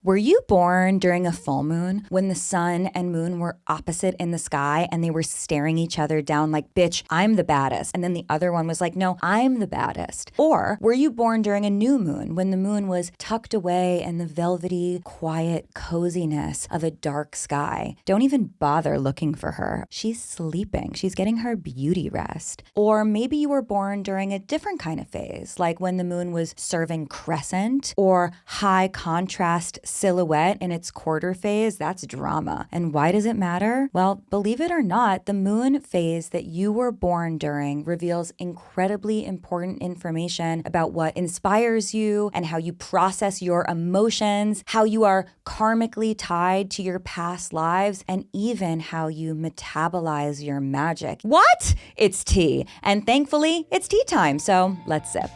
Were you born during a full moon when the sun and moon were opposite in the sky and they were staring each other down like, bitch, I'm the baddest? And then the other one was like, no, I'm the baddest. Or were you born during a new moon when the moon was tucked away in the velvety, quiet coziness of a dark sky? Don't even bother looking for her. She's sleeping. She's getting her beauty rest. Or maybe you were born during a different kind of phase, like when the moon was serving crescent or high contrast silhouette in its quarter phase. That's drama. And why does it matter? Well, believe it or not, the moon phase that you were born during reveals incredibly important information about what inspires you and how you process your emotions, how you are karmically tied to your past lives, and even how you metabolize your magic. What? It's tea. And thankfully, it's tea time. So let's sip.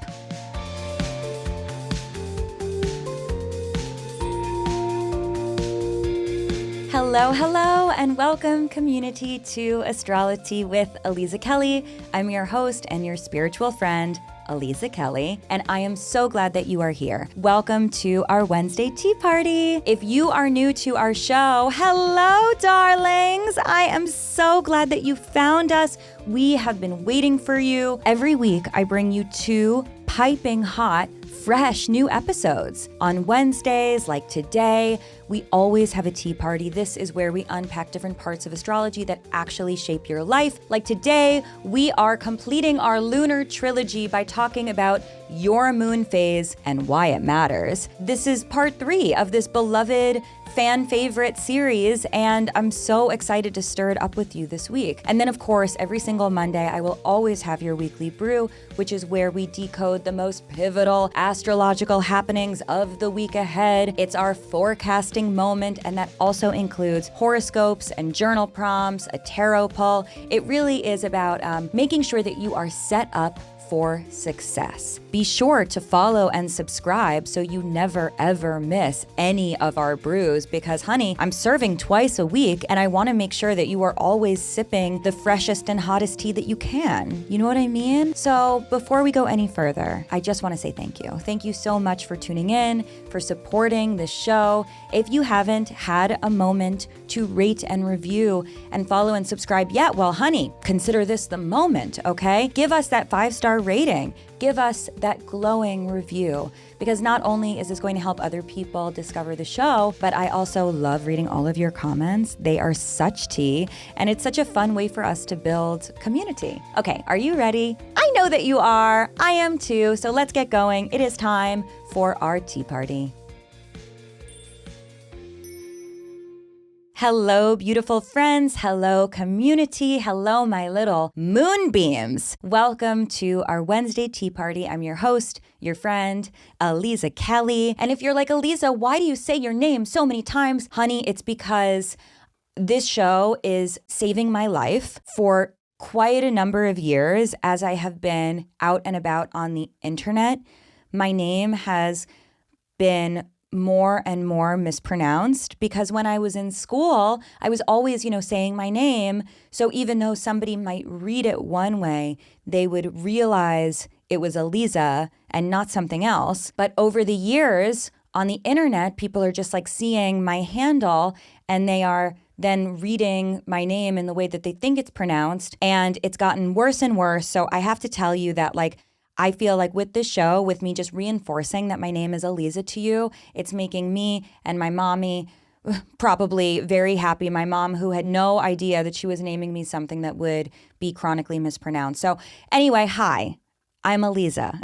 Hello, and welcome, community, to AstroloTea with Aliza Kelly. I'm your host and your spiritual friend, Aliza Kelly, and I am so glad that you are here. Welcome to our Wednesday tea party. If you are new to our show, hello, darlings. I am so glad that you found us. We have been waiting for you. Every week, I bring you 2 piping hot, fresh new episodes. On Wednesdays, like today, we always have a tea party. This is where we unpack different parts of astrology that actually shape your life. Like today, we are completing our Lunar Trilogy by talking about your moon phase and why it matters. This is part 3 of this beloved fan favorite series, and I'm so excited to stir it up with you this week. And then, of course, every single Monday, I will always have your weekly brew, which is where we decode the most pivotal astrological happenings of the week ahead. It's our forecasting moment, and that also includes horoscopes and journal prompts, a tarot pull. It really is about making sure that you are set up for success. Be sure to follow and subscribe so you never ever miss any of our brews because, honey, I'm serving twice a week and I want to make sure that you are always sipping the freshest and hottest tea that you can. You know what I mean? So before we go any further, I just want to say thank you. Thank you so much for tuning in, for supporting the show. If you haven't had a moment to rate and review and follow and subscribe yet, well, honey, consider this the moment, okay? Give us that 5-star rating. Give us that glowing review because not only is this going to help other people discover the show, but I also love reading all of your comments. They are such tea, and it's such a fun way for us to build community. Okay, are you ready? I know that you are. I am too. So let's get going. It is time for our tea party. Hello, beautiful friends. Hello, community. Hello, my little moonbeams. Welcome to our Wednesday tea party. I'm your host, your friend, Aliza Kelly. And if you're like, Aliza, why do you say your name so many times? Honey, it's because this show is saving my life for quite a number of years as I have been out and about on the internet. My name has been more and more mispronounced because when I was in school, I was always, saying my name. So even though somebody might read it one way, they would realize it was Aliza and not something else. But over the years on the internet, people are just like seeing my handle and they are then reading my name in the way that they think it's pronounced. And it's gotten worse and worse. So I have to tell you that I feel like with this show, with me just reinforcing that my name is Aliza to you, it's making me and my mommy probably very happy. My mom, who had no idea that she was naming me something that would be chronically mispronounced. So anyway, hi. I'm Aliza.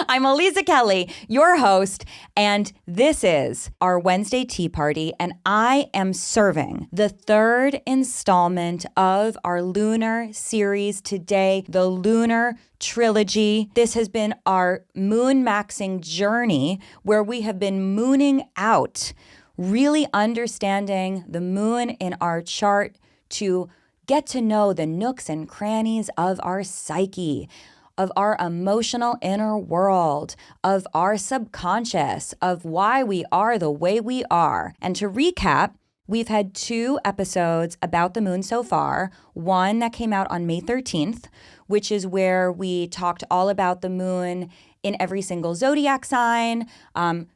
I'm Aliza Kelly, your host, and this is our Wednesday tea party, and I am serving the 3rd installment of our Lunar series today, the Lunar Trilogy. This has been our moon-maxing journey where we have been mooning out, really understanding the moon in our chart to get to know the nooks and crannies of our psyche, of our emotional inner world, of our subconscious, of why we are the way we are. And to recap, we've had 2 episodes about the moon so far. One that came out on May 13th, which is where we talked all about the moon in every single zodiac sign.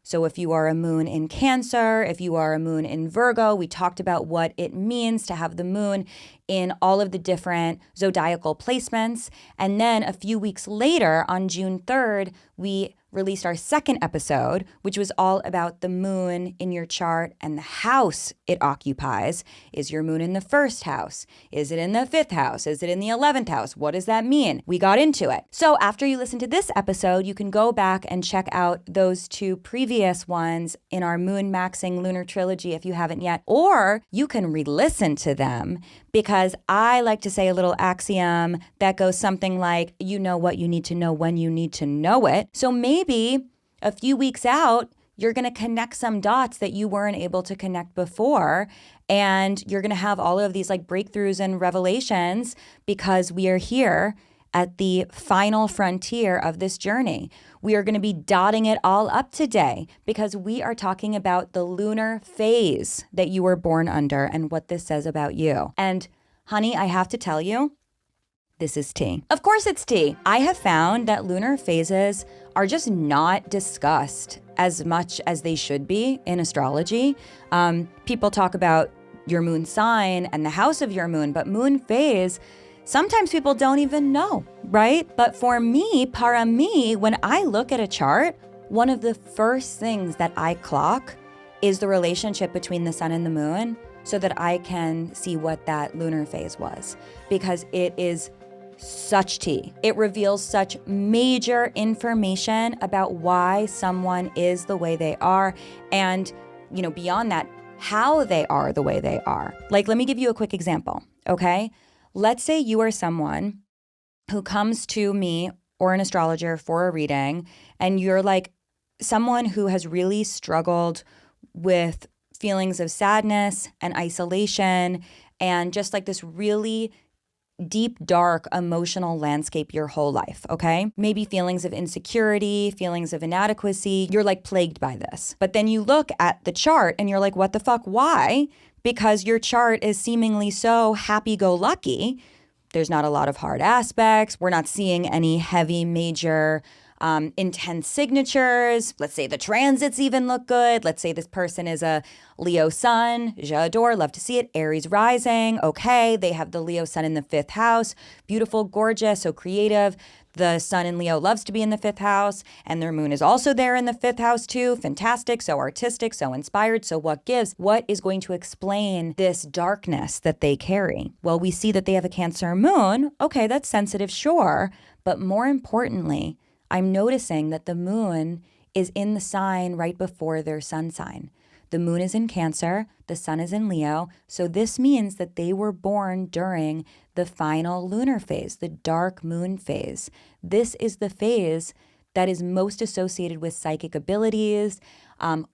So if you are a moon in Cancer, if you are a moon in Virgo, we talked about what it means to have the moon in all of the different zodiacal placements. And then a few weeks later, on June 3rd, we released our second episode, which was all about the moon in your chart and the house it occupies. Is your moon in the first house? Is it in the fifth house? Is it in the 11th house? What does that mean? We got into it. So after you listen to this episode, you can go back and check out those two previous ones in our Moonmaxxing Lunar Trilogy if you haven't yet, or you can re-listen to them, because I like to say a little axiom that goes something like, you know what you need to know when you need to know it. So maybe a few weeks out, you're going to connect some dots that you weren't able to connect before. And you're going to have all of these like breakthroughs and revelations, because we are here at the final frontier of this journey. We are going to be dotting it all up today, because we are talking about the lunar phase that you were born under and what this says about you. And honey, I have to tell you, this is tea. Of course it's tea. I have found that lunar phases are just not discussed as much as they should be in astrology. People talk about your moon sign and the house of your moon, but moon phase, sometimes people don't even know, right? But for me, para mí, when I look at a chart, one of the first things that I clock is the relationship between the sun and the moon, so that I can see what that lunar phase was, because it is such tea. It reveals such major information about why someone is the way they are, and, you know, beyond that, how they are the way they are. Like, let me give you a quick example, okay? Let's say you are someone who comes to me or an astrologer for a reading, and you're like someone who has really struggled with feelings of sadness and isolation and just like this really deep, dark emotional landscape your whole life, okay? Maybe feelings of insecurity, feelings of inadequacy. You're like plagued by this. But then you look at the chart and you're like, what the fuck? Why? Because your chart is seemingly so happy-go-lucky. There's not a lot of hard aspects. We're not seeing any heavy, major, intense signatures. Let's say the transits even look good. Let's say this person is a Leo sun. J'adore, love to see it. Aries rising. Okay, they have the Leo sun in the fifth house. Beautiful, gorgeous, so creative. The sun in Leo loves to be in the fifth house, and their moon is also there in the fifth house too. Fantastic, so artistic, so inspired. So what gives? What is going to explain this darkness that they carry? Well, we see that they have a Cancer moon. Okay, that's sensitive, sure. But more importantly, I'm noticing that the moon is in the sign right before their sun sign. The moon is in Cancer, the sun is in Leo, so this means that they were born during the final lunar phase, the dark moon phase. This is the phase that is most associated with psychic abilities,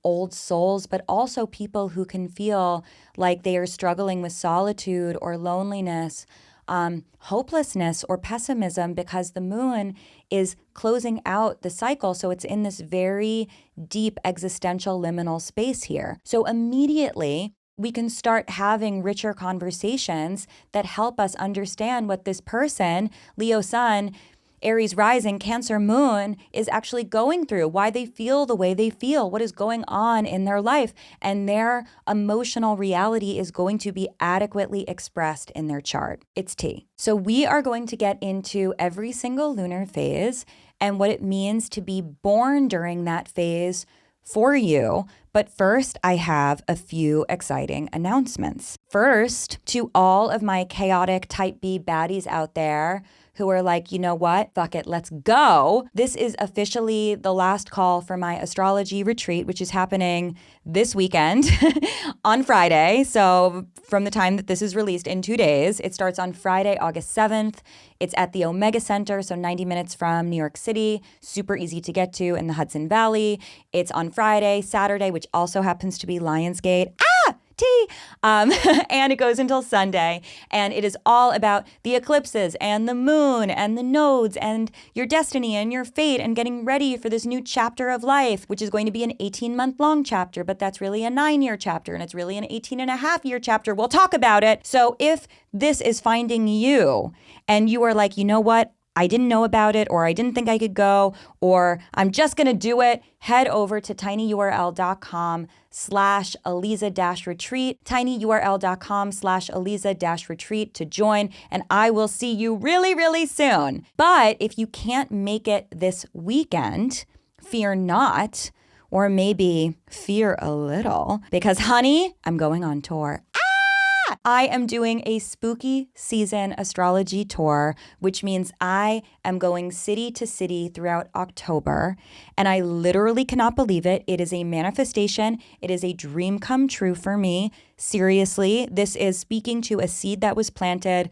old souls, but also people who can feel like they are struggling with solitude or loneliness, hopelessness or pessimism, because the moon is closing out the cycle. So it's in this very deep existential liminal space here. So immediately we can start having richer conversations that help us understand what this person, Leo sun, Aries rising, Cancer moon, is actually going through, why they feel the way they feel, what is going on in their life, and their emotional reality is going to be adequately expressed in their chart. It's tea. So we are going to get into every single lunar phase and what it means to be born during that phase for you. But first, I have a few exciting announcements. First, to all of my chaotic type B baddies out there who are like, you know what? Fuck it, let's go. This is officially the last call for my astrology retreat, which is happening this weekend on Friday. So from the time that this is released in 2 days, it starts on Friday, August 7th. It's at the Omega Center, so 90 minutes from New York City, super easy to get to in the Hudson Valley. It's on Friday, Saturday, which also happens to be Lionsgate. And it goes until Sunday, and it is all about the eclipses and the moon and the nodes and your destiny and your fate and getting ready for this new chapter of life, which is going to be an 18-month long chapter, but that's really a 9-year chapter, and it's really an 18-and-a-half-year chapter. We'll talk about it. So if this is finding you and you are like, you know what? I didn't know about it, or I didn't think I could go, or I'm just going to do it, head over to tinyurl.com/Aliza-retreat, tinyurl.com/Aliza-retreat to join, and I will see you really, really soon. But if you can't make it this weekend, fear not, or maybe fear a little, because honey, I'm going on tour. I am doing a spooky season astrology tour, which means I am going city to city throughout October. And I literally cannot believe it. It is a manifestation. It is a dream come true for me. Seriously, this is speaking to a seed that was planted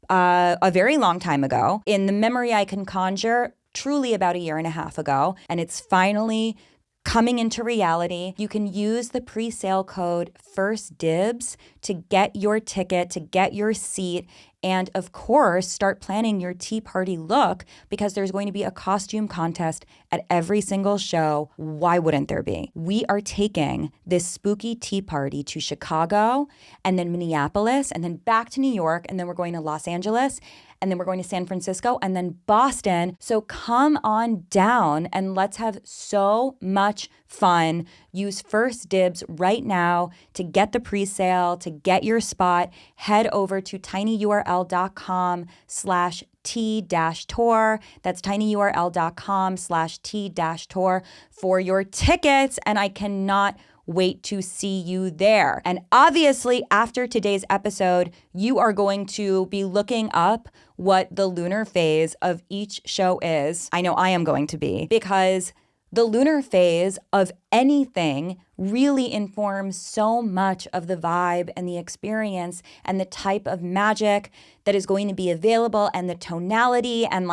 a very long time ago. In the memory I can conjure, truly about 1.5 years ago. And it's finally coming into reality. You can use the pre-sale code FIRSTDIBS to get your ticket, to get your seat, and of course, start planning your tea party look, because there's going to be a costume contest at every single show. Why wouldn't there be? We are taking this spooky tea party to Chicago, and then Minneapolis, and then back to New York, and then we're going to Los Angeles, and then we're going to San Francisco, and then Boston. So come on down and let's have so much fun. Use First Dibs right now to get the pre-sale, to get your spot. Head over to tinyurl.com/T-tour. That's tinyurl.com/T-tour for your tickets. And I cannot wait to see you there. And obviously, after today's episode, you are going to be looking up what the lunar phase of each show is. I know I am going to be, because the lunar phase of anything really informs so much of the vibe and the experience and the type of magic that is going to be available, and the tonality, and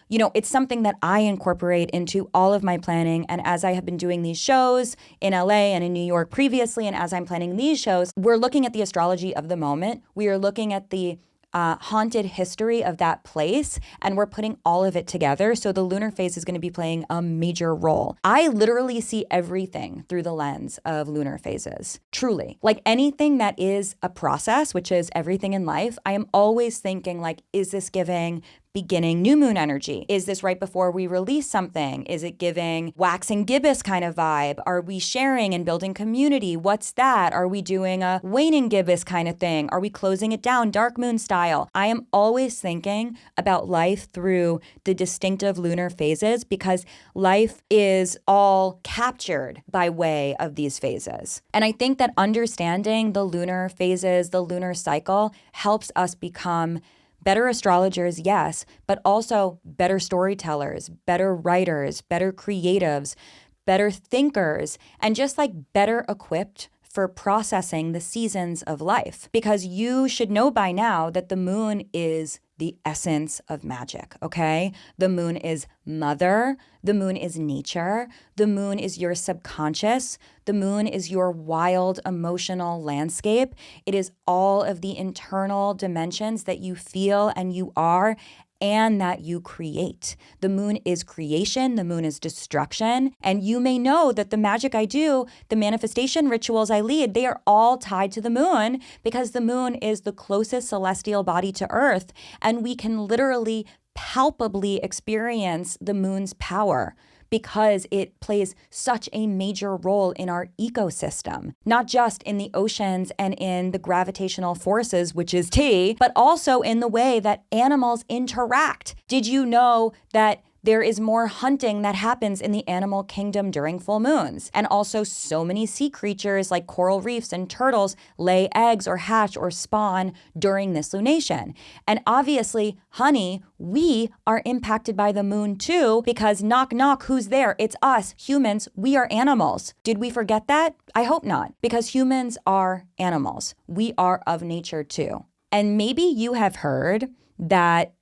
it's something that I incorporate into all of my planning. And as I have been doing these shows in LA and in New York previously, and as I'm planning these shows, we're looking at the astrology of the moment. We are looking at the haunted history of that place, and we're putting all of it together. So the lunar phase is going to be playing a major role. I literally see everything through the lens of lunar phases. Truly. Like anything that is a process, which is everything in life, I am always thinking, is this giving beginning new moon energy? Is this right before we release something? Is it giving waxing gibbous kind of vibe? Are we sharing and building community? What's that? Are we doing a waning gibbous kind of thing? Are we closing it down dark moon style? I am always thinking about life through the distinctive lunar phases, because life is all captured by way of these phases. And I think that understanding the lunar phases, the lunar cycle, helps us become better astrologers, yes, but also better storytellers, better writers, better creatives, better thinkers, and just better equipped for processing the seasons of life. Because you should know by now that the moon is the essence of magic, okay? The moon is mother. The moon is nature. The moon is your subconscious. The moon is your wild emotional landscape. It is all of the internal dimensions that you feel and you are, and that you create. The moon is creation, the moon is destruction, and you may know that the magic I do, the manifestation rituals I lead, they are all tied to the moon, because the moon is the closest celestial body to Earth, and we can literally palpably experience the moon's power, because it plays such a major role in our ecosystem, not just in the oceans and in the gravitational forces, which is tea, but also in the way that animals interact. Did you know that there is more hunting that happens in the animal kingdom during full moons? And also so many sea creatures like coral reefs and turtles lay eggs or hatch or spawn during this lunation. And obviously, honey, we are impacted by the moon too, because knock, knock, who's there? It's us, humans. We are animals. Did we forget that? I hope not, because humans are animals. We are of nature too. And maybe you have heard that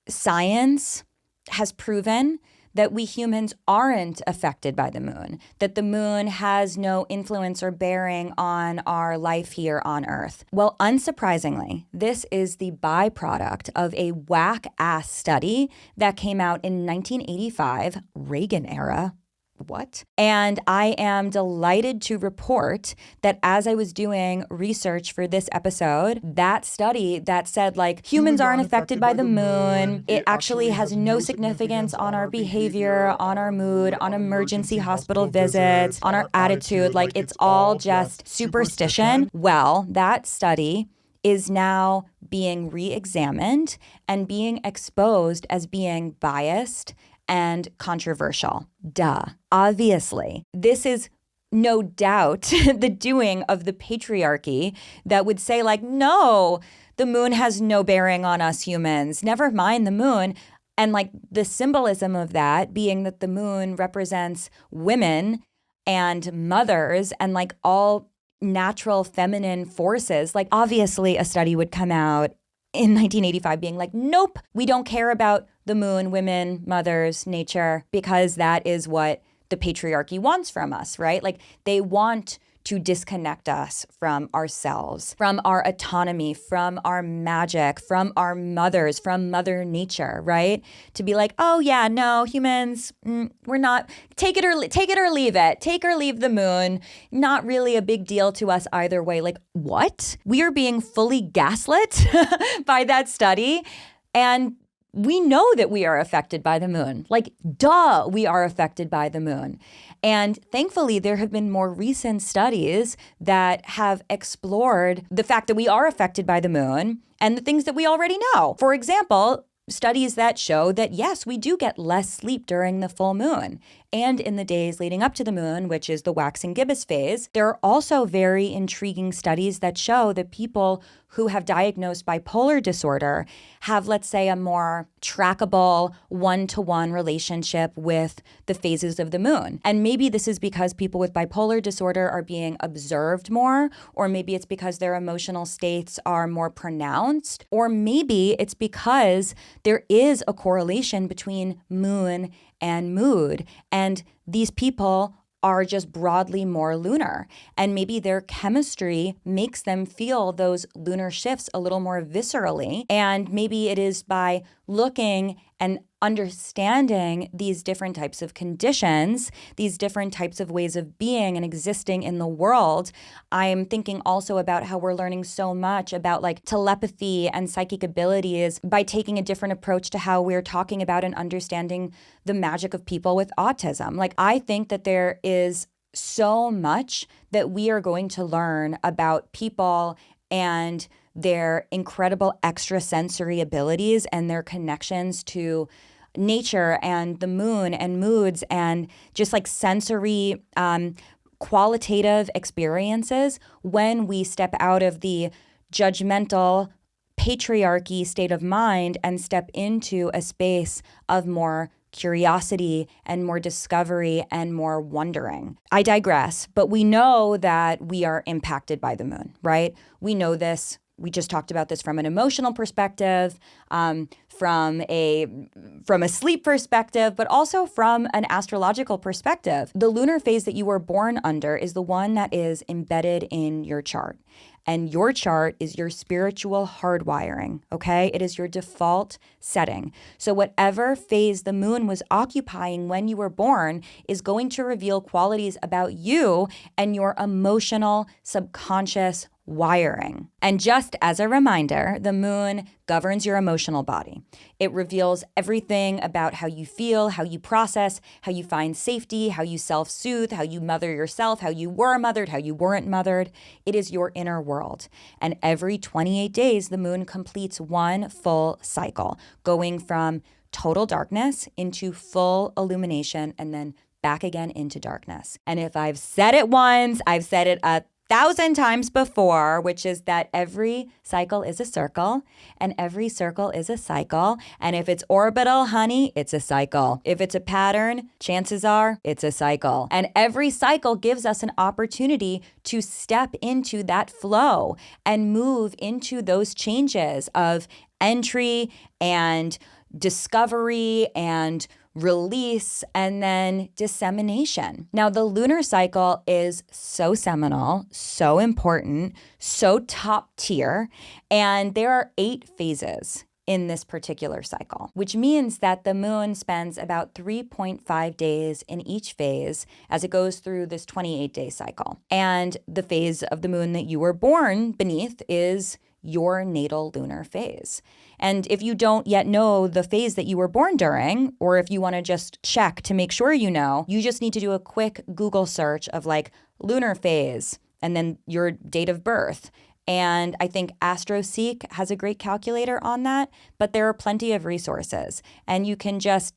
science has proven that we humans aren't affected by the moon, that the moon has no influence or bearing on our life here on Earth. Well, unsurprisingly, this is the byproduct of a whack-ass study that came out in 1985, Reagan era. what? And I am delighted to report that as I was doing research for this episode, that study that said like humans aren't affected by the moon, it actually has no significance on our behavior, on our mood, on emergency hospital visits, on our attitude, like it's all just superstition. Well, that study is now being re-examined and being exposed as being biased and controversial. Duh. Obviously, this is no doubt the doing of the patriarchy that would say like, no, the moon has no bearing on us humans. Never mind the moon. And like the symbolism of that being that the moon represents women and mothers and like all natural feminine forces. Like obviously a study would come out in 1985 being like, nope, we don't care about the moon, women, mothers, nature, because that is what the patriarchy wants from us, right? Like they want to disconnect us from ourselves, from our autonomy, from our magic, from our mothers, from Mother Nature, right? To be like, oh yeah, no, humans, we're not, take it or leave it, take or leave the moon, not really a big deal to us either way. Like what? We are being fully gaslit by that study, and we know that we are affected by the moon. Like, duh, we are affected by the moon. And thankfully, there have been more recent studies that have explored the fact that we are affected by the moon and the things that we already know. For example, studies that show that, yes, we do get less sleep during the full moon and in the days leading up to the moon, which is the waxing gibbous phase. There are also very intriguing studies that show that people who have diagnosed bipolar disorder have, let's say, a more trackable one-to-one relationship with the phases of the moon. And maybe this is because people with bipolar disorder are being observed more, or maybe it's because their emotional states are more pronounced, or maybe it's because there is a correlation between moon and mood, and these people are just broadly more lunar. And maybe their chemistry makes them feel those lunar shifts a little more viscerally. And maybe it is by looking and understanding these different types of conditions, these different types of ways of being and existing in the world. I'm thinking also about how we're learning so much about like telepathy and psychic abilities by taking a different approach to how we're talking about and understanding the magic of people with autism. Like, I think that there is so much that we are going to learn about people and their incredible extrasensory abilities and their connections to nature and the moon and moods and just like sensory qualitative experiences when we step out of the judgmental patriarchy state of mind and step into a space of more curiosity and more discovery and more wondering. I digress, but we know that we are impacted by the moon, right? We know this. We just talked about this from an emotional perspective, from a sleep perspective, but also from an astrological perspective. The lunar phase that you were born under is the one that is embedded in your chart. And your chart is your spiritual hardwiring, okay? It is your default setting. So whatever phase the moon was occupying when you were born is going to reveal qualities about you and your emotional, subconscious wiring. And just as a reminder, the moon governs your emotional body. It reveals everything about how you feel, how you process, how you find safety, how you self-soothe, how you mother yourself, how you were mothered, how you weren't mothered. It is your inner world. And every 28 days, the moon completes one full cycle, going from total darkness into full illumination and then back again into darkness. And if I've said it once, I've said it 1,000 times before, which is that every cycle is a circle and every circle is a cycle. And if it's orbital, honey, it's a cycle. If it's a pattern, chances are it's a cycle. And every cycle gives us an opportunity to step into that flow and move into those changes of entry and discovery and release, and then dissemination. Now, the lunar cycle is so seminal, so important, so top tier, and there are 8 phases in this particular cycle, which means that the moon spends about 3.5 days in each phase as it goes through this 28-day cycle. And the phase of the moon that you were born beneath is your natal lunar phase. And if you don't yet know the phase that you were born during, or if you want to just check to make sure you know, you just need to do a quick Google search of like lunar phase and then your date of birth. And I think AstroloTea has a great calculator on that, but there are plenty of resources. And you can just,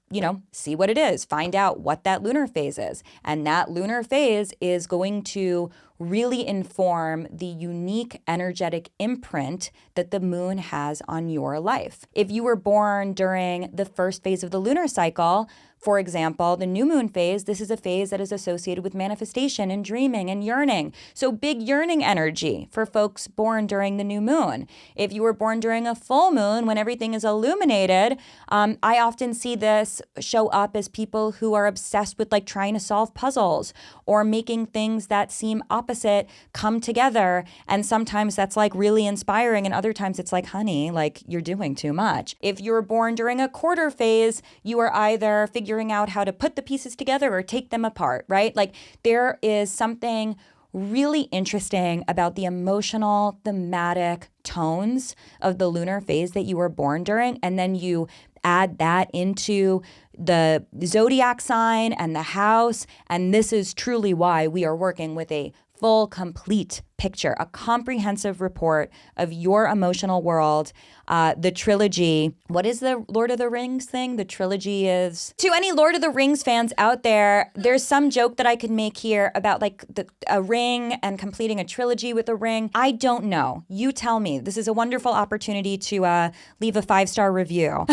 see what it is, find out what that lunar phase is. And that lunar phase is going to really inform the unique energetic imprint that the moon has on your life. If you were born during the first phase of the lunar cycle, for example, the new moon phase, this is a phase that is associated with manifestation and dreaming and yearning. So big yearning energy for folks born during the new moon. If you were born during a full moon when everything is illuminated, I often see this show up as people who are obsessed with like trying to solve puzzles or making things that seem opposite come together. And sometimes that's like really inspiring. And other times it's like, honey, like you're doing too much. If you were born during a quarter phase, you are either figuring out how to put the pieces together or take them apart, right? Like there is something really interesting about the emotional, thematic tones of the lunar phase that you were born during. And then you add that into the zodiac sign and the house. And this is truly why we are working with a full, complete picture, a comprehensive report of your emotional world. The trilogy. What is the Lord of the Rings thing? The trilogy is... To any Lord of the Rings fans out there, there's some joke that I could make here about like a ring and completing a trilogy with a ring. I don't know. You tell me. This is a wonderful opportunity to leave a 5-star review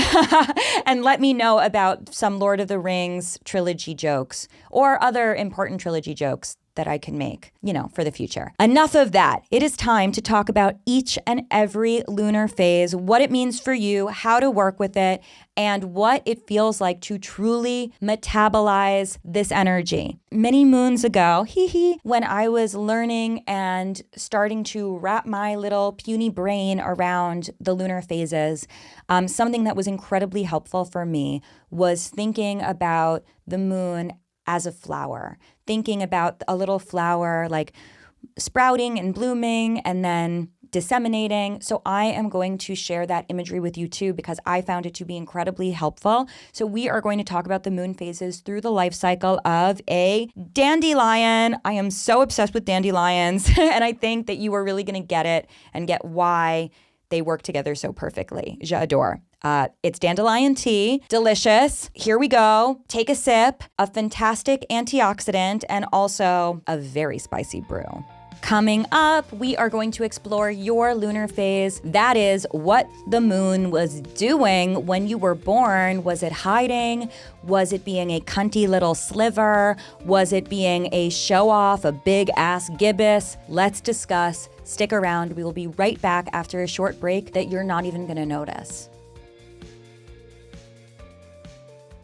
and let me know about some Lord of the Rings trilogy jokes or other important trilogy jokes that I can make, for the future. Enough of that. It is time to talk about each and every lunar phase, what it means for you, how to work with it, and what it feels like to truly metabolize this energy. Many moons ago, when I was learning and starting to wrap my little puny brain around the lunar phases, something that was incredibly helpful for me was thinking about the moon as a flower, thinking about a little flower like sprouting and blooming and then disseminating. So I am going to share that imagery with you too, because I found it to be incredibly helpful. So we are going to talk about the moon phases through the life cycle of a dandelion. I am so obsessed with dandelions and I think that you are really going to get it and get why they work together so perfectly. J'adore. It's dandelion tea, delicious. Here we go. Take a sip, a fantastic antioxidant, and also a very spicy brew. Coming up, we are going to explore your lunar phase. That is what the moon was doing when you were born. Was it hiding? Was it being a cunty little sliver? Was it being a show off, a big ass gibbous? Let's discuss. Stick around. We will be right back after a short break that you're not even going to notice.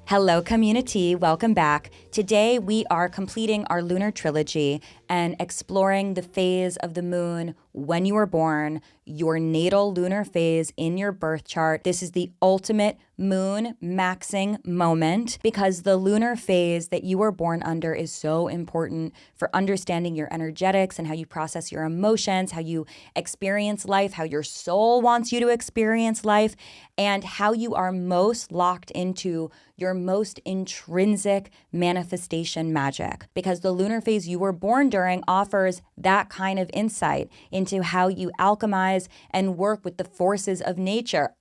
Hello, community. Welcome back. Today, we are completing our Lunar Trilogy and exploring the phase of the moon when you were born, your natal lunar phase in your birth chart. This is the ultimate moon-maxing moment because the lunar phase that you were born under is so important for understanding your energetics and how you process your emotions, how you experience life, how your soul wants you to experience life, and how you are most locked into your most intrinsic manifestation magic. Because the lunar phase you were born during offers that kind of insight into how you alchemize and work with the forces of nature.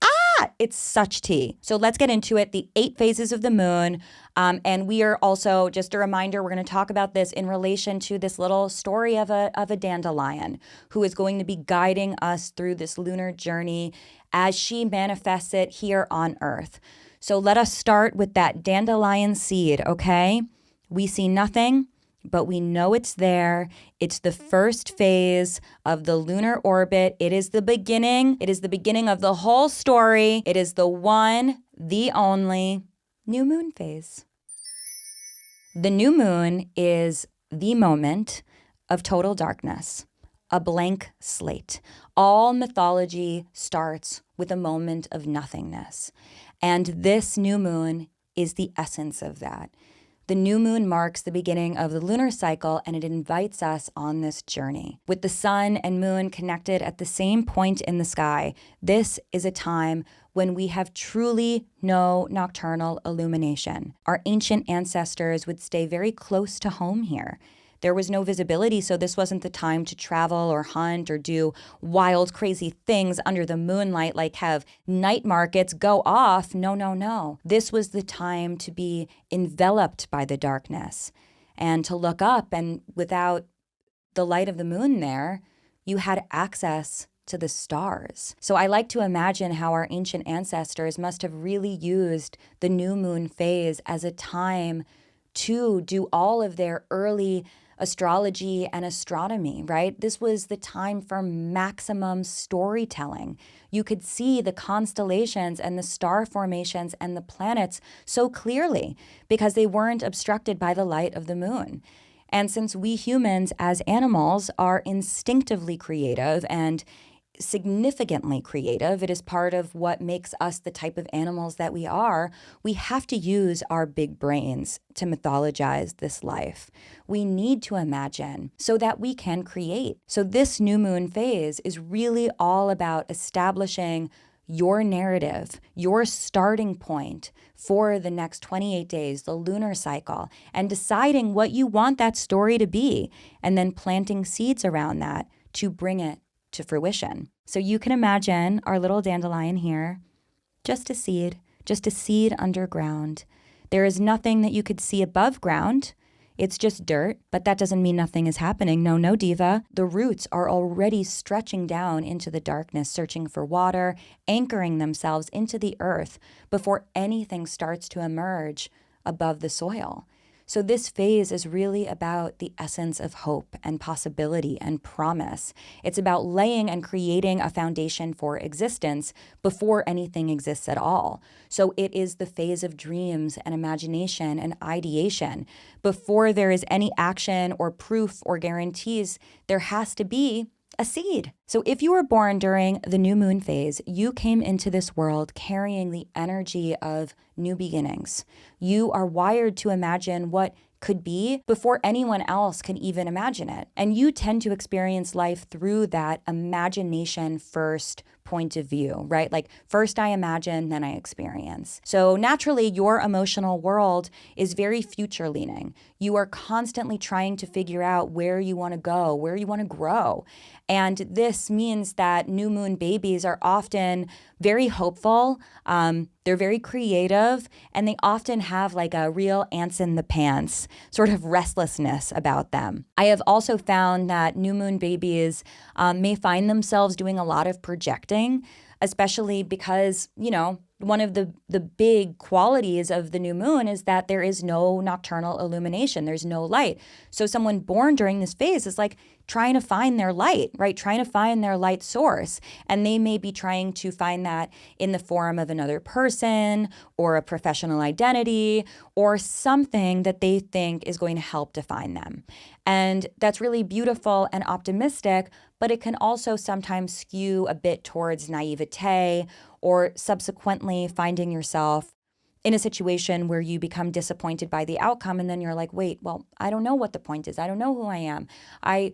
It's such tea. So let's get into it. The 8 phases of the moon. And we are also, just a reminder, we're going to talk about this in relation to this little story of a dandelion who is going to be guiding us through this lunar journey as she manifests it here on Earth. So let us start with that dandelion seed, okay? We see nothing, but we know it's there. It's the first phase of the lunar orbit. It is the beginning. It is the beginning of the whole story. It is the one, the only new moon phase. The new moon is the moment of total darkness, a blank slate. All mythology starts with a moment of nothingness. And this new moon is the essence of that. The new moon marks the beginning of the lunar cycle, and it invites us on this journey. With the sun and moon connected at the same point in the sky, this is a time when we have truly no nocturnal illumination. Our ancient ancestors would stay very close to home here. There was no visibility, so this wasn't the time to travel or hunt or do wild, crazy things under the moonlight, like have night markets go off. No, no, no. This was the time to be enveloped by the darkness and to look up, and without the light of the moon there, you had access to the stars. So I like to imagine how our ancient ancestors must have really used the new moon phase as a time to do all of their early astrology and astronomy, right? This was the time for maximum storytelling. You could see the constellations and the star formations and the planets so clearly because they weren't obstructed by the light of the moon. And since we humans as animals are instinctively creative and significantly creative, it is part of what makes us the type of animals that we are, we have to use our big brains to mythologize this life. We need to imagine so that we can create. So this new moon phase is really all about establishing your narrative, your starting point for the next 28 days, the lunar cycle, and deciding what you want that story to be, and then planting seeds around that to bring it to fruition. So you can imagine our little dandelion here, just a seed underground. There is nothing that you could see above ground. It's just dirt, but that doesn't mean nothing is happening. No, diva. The roots are already stretching down into the darkness, searching for water, anchoring themselves into the earth before anything starts to emerge above the soil. So this phase is really about the essence of hope and possibility and promise. It's about laying and creating a foundation for existence before anything exists at all. So it is the phase of dreams and imagination and ideation. Before there is any action or proof or guarantees, there has to be a seed. So if you were born during the new moon phase, you came into this world carrying the energy of new beginnings. You are wired to imagine what could be before anyone else can even imagine it. And you tend to experience life through that imagination first point of view, right? Like first I imagine, then I experience. So naturally, your emotional world is very future leaning. You are constantly trying to figure out where you want to go, where you want to grow. And this means that new moon babies are often very hopeful. They're very creative, and they often have like a real ants in the pants sort of restlessness about them. I have also found that new moon babies may find themselves doing a lot of projecting, especially because, one of the big qualities of the new moon is that there is no nocturnal illumination. There's no light. So someone born during this phase is like trying to find their light, right? Trying to find their light source. And they may be trying to find that in the form of another person or a professional identity or something that they think is going to help define them. And that's really beautiful and optimistic, but it can also sometimes skew a bit towards naivete or subsequently finding yourself in a situation where you become disappointed by the outcome. And then you're like, wait, well, I don't know what the point is. I don't know who I am. I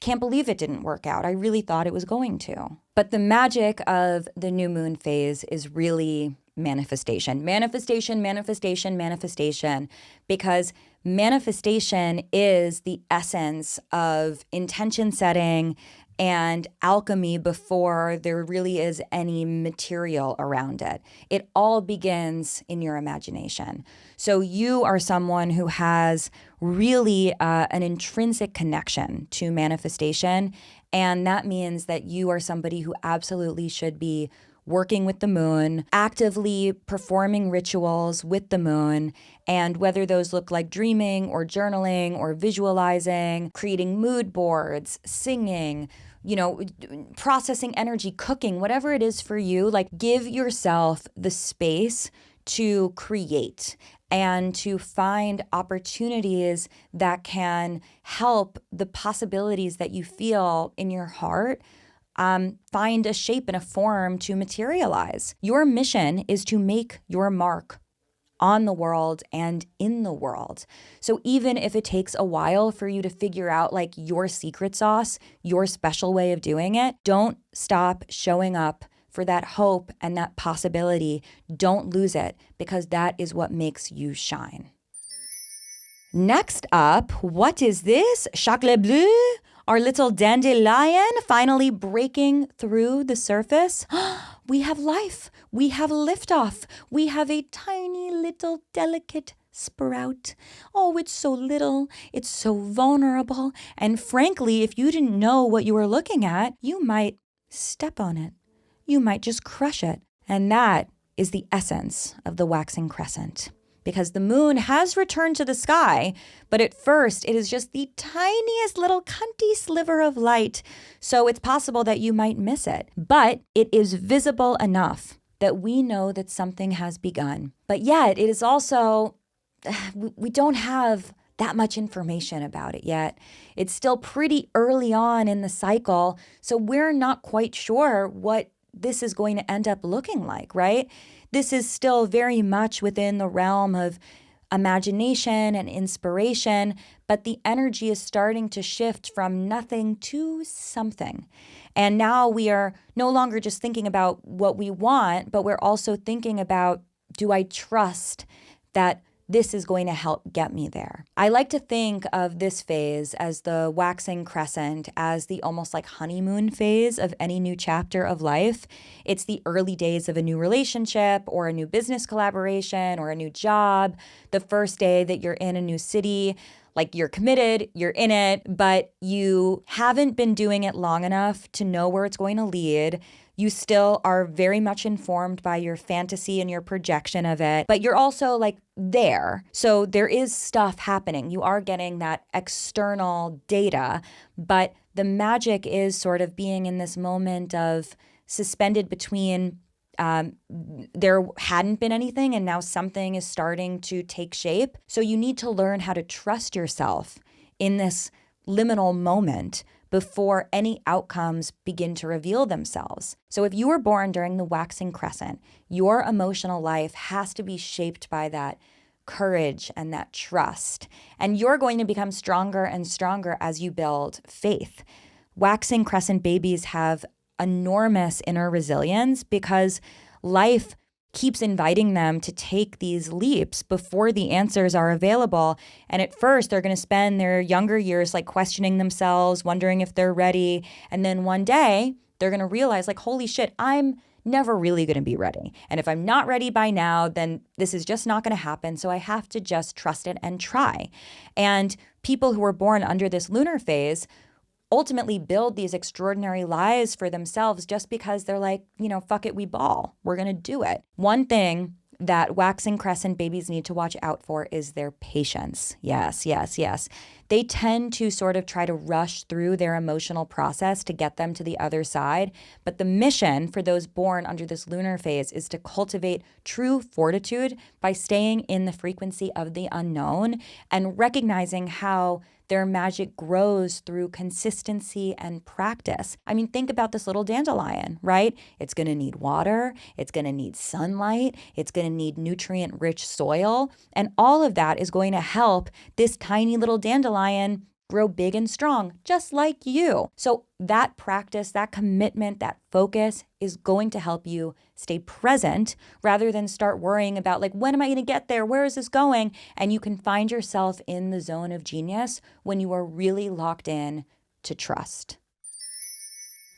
can't believe it didn't work out. I really thought it was going to. But the magic of the new moon phase is really manifestation, because manifestation is the essence of intention setting and alchemy before there really is any material around it. It all begins in your imagination. So you are someone who has really an intrinsic connection to manifestation, and that means that you are somebody who absolutely should be working with the moon, actively performing rituals with the moon, and whether those look like dreaming or journaling or visualizing, creating mood boards, singing, processing energy, cooking, whatever it is for you, like give yourself the space to create and to find opportunities that can help the possibilities that you feel in your heart find a shape and a form to materialize. Your mission is to make your mark on the world and in the world. So even if it takes a while for you to figure out like your secret sauce, your special way of doing it, don't stop showing up for that hope and that possibility. Don't lose it, because that is what makes you shine. Next up, what is this? Chocolat bleu? Our little dandelion finally breaking through the surface. We have life. We have liftoff. We have a tiny little delicate sprout. Oh, it's so little. It's so vulnerable. And frankly, if you didn't know what you were looking at, you might step on it. You might just crush it. And that is the essence of the waxing crescent. Because the moon has returned to the sky, but at first it is just the tiniest little cunty sliver of light. So it's possible that you might miss it. But it is visible enough that we know that something has begun. But yet it is also, we don't have that much information about it yet. It's still pretty early on in the cycle, so we're not quite sure what this is going to end up looking like, right? This is still very much within the realm of imagination and inspiration, but the energy is starting to shift from nothing to something. And now we are no longer just thinking about what we want, but we're also thinking about, do I trust that this is going to help get me there? I like to think of this phase as the waxing crescent, as the almost like honeymoon phase of any new chapter of life. It's the early days of a new relationship or a new business collaboration or a new job, the first day that you're in a new city. Like you're committed, you're in it, but you haven't been doing it long enough to know where it's going to lead. You still are very much informed by your fantasy and your projection of it, but you're also like there. So there is stuff happening. You are getting that external data, but the magic is sort of being in this moment of suspended between there hadn't been anything and now something is starting to take shape. So you need to learn how to trust yourself in this liminal moment before any outcomes begin to reveal themselves. So if you were born during the waxing crescent, your emotional life has to be shaped by that courage and that trust. And you're going to become stronger and stronger as you build faith. Waxing crescent babies have enormous inner resilience because life keeps inviting them to take these leaps before the answers are available. And at first, they're going to spend their younger years like questioning themselves, wondering if they're ready. And then one day, they're going to realize like, holy shit, I'm never really going to be ready. And if I'm not ready by now, then this is just not going to happen. So I have to just trust it and try. And people who are born under this lunar phase ultimately build these extraordinary lives for themselves just because they're like, fuck it, we ball. We're going to do it. One thing that waxing crescent babies need to watch out for is their patience. Yes, yes, yes. They tend to sort of try to rush through their emotional process to get them to the other side. But the mission for those born under this lunar phase is to cultivate true fortitude by staying in the frequency of the unknown and recognizing how their magic grows through consistency and practice. I mean, think about this little dandelion, right? It's going to need water. It's going to need sunlight. It's going to need nutrient-rich soil. And all of that is going to help this tiny little dandelion grow big and strong, just like you. So that practice, that commitment, that focus is going to help you stay present rather than start worrying about like, when am I going to get there? Where is this going? And you can find yourself in the zone of genius when you are really locked in to trust.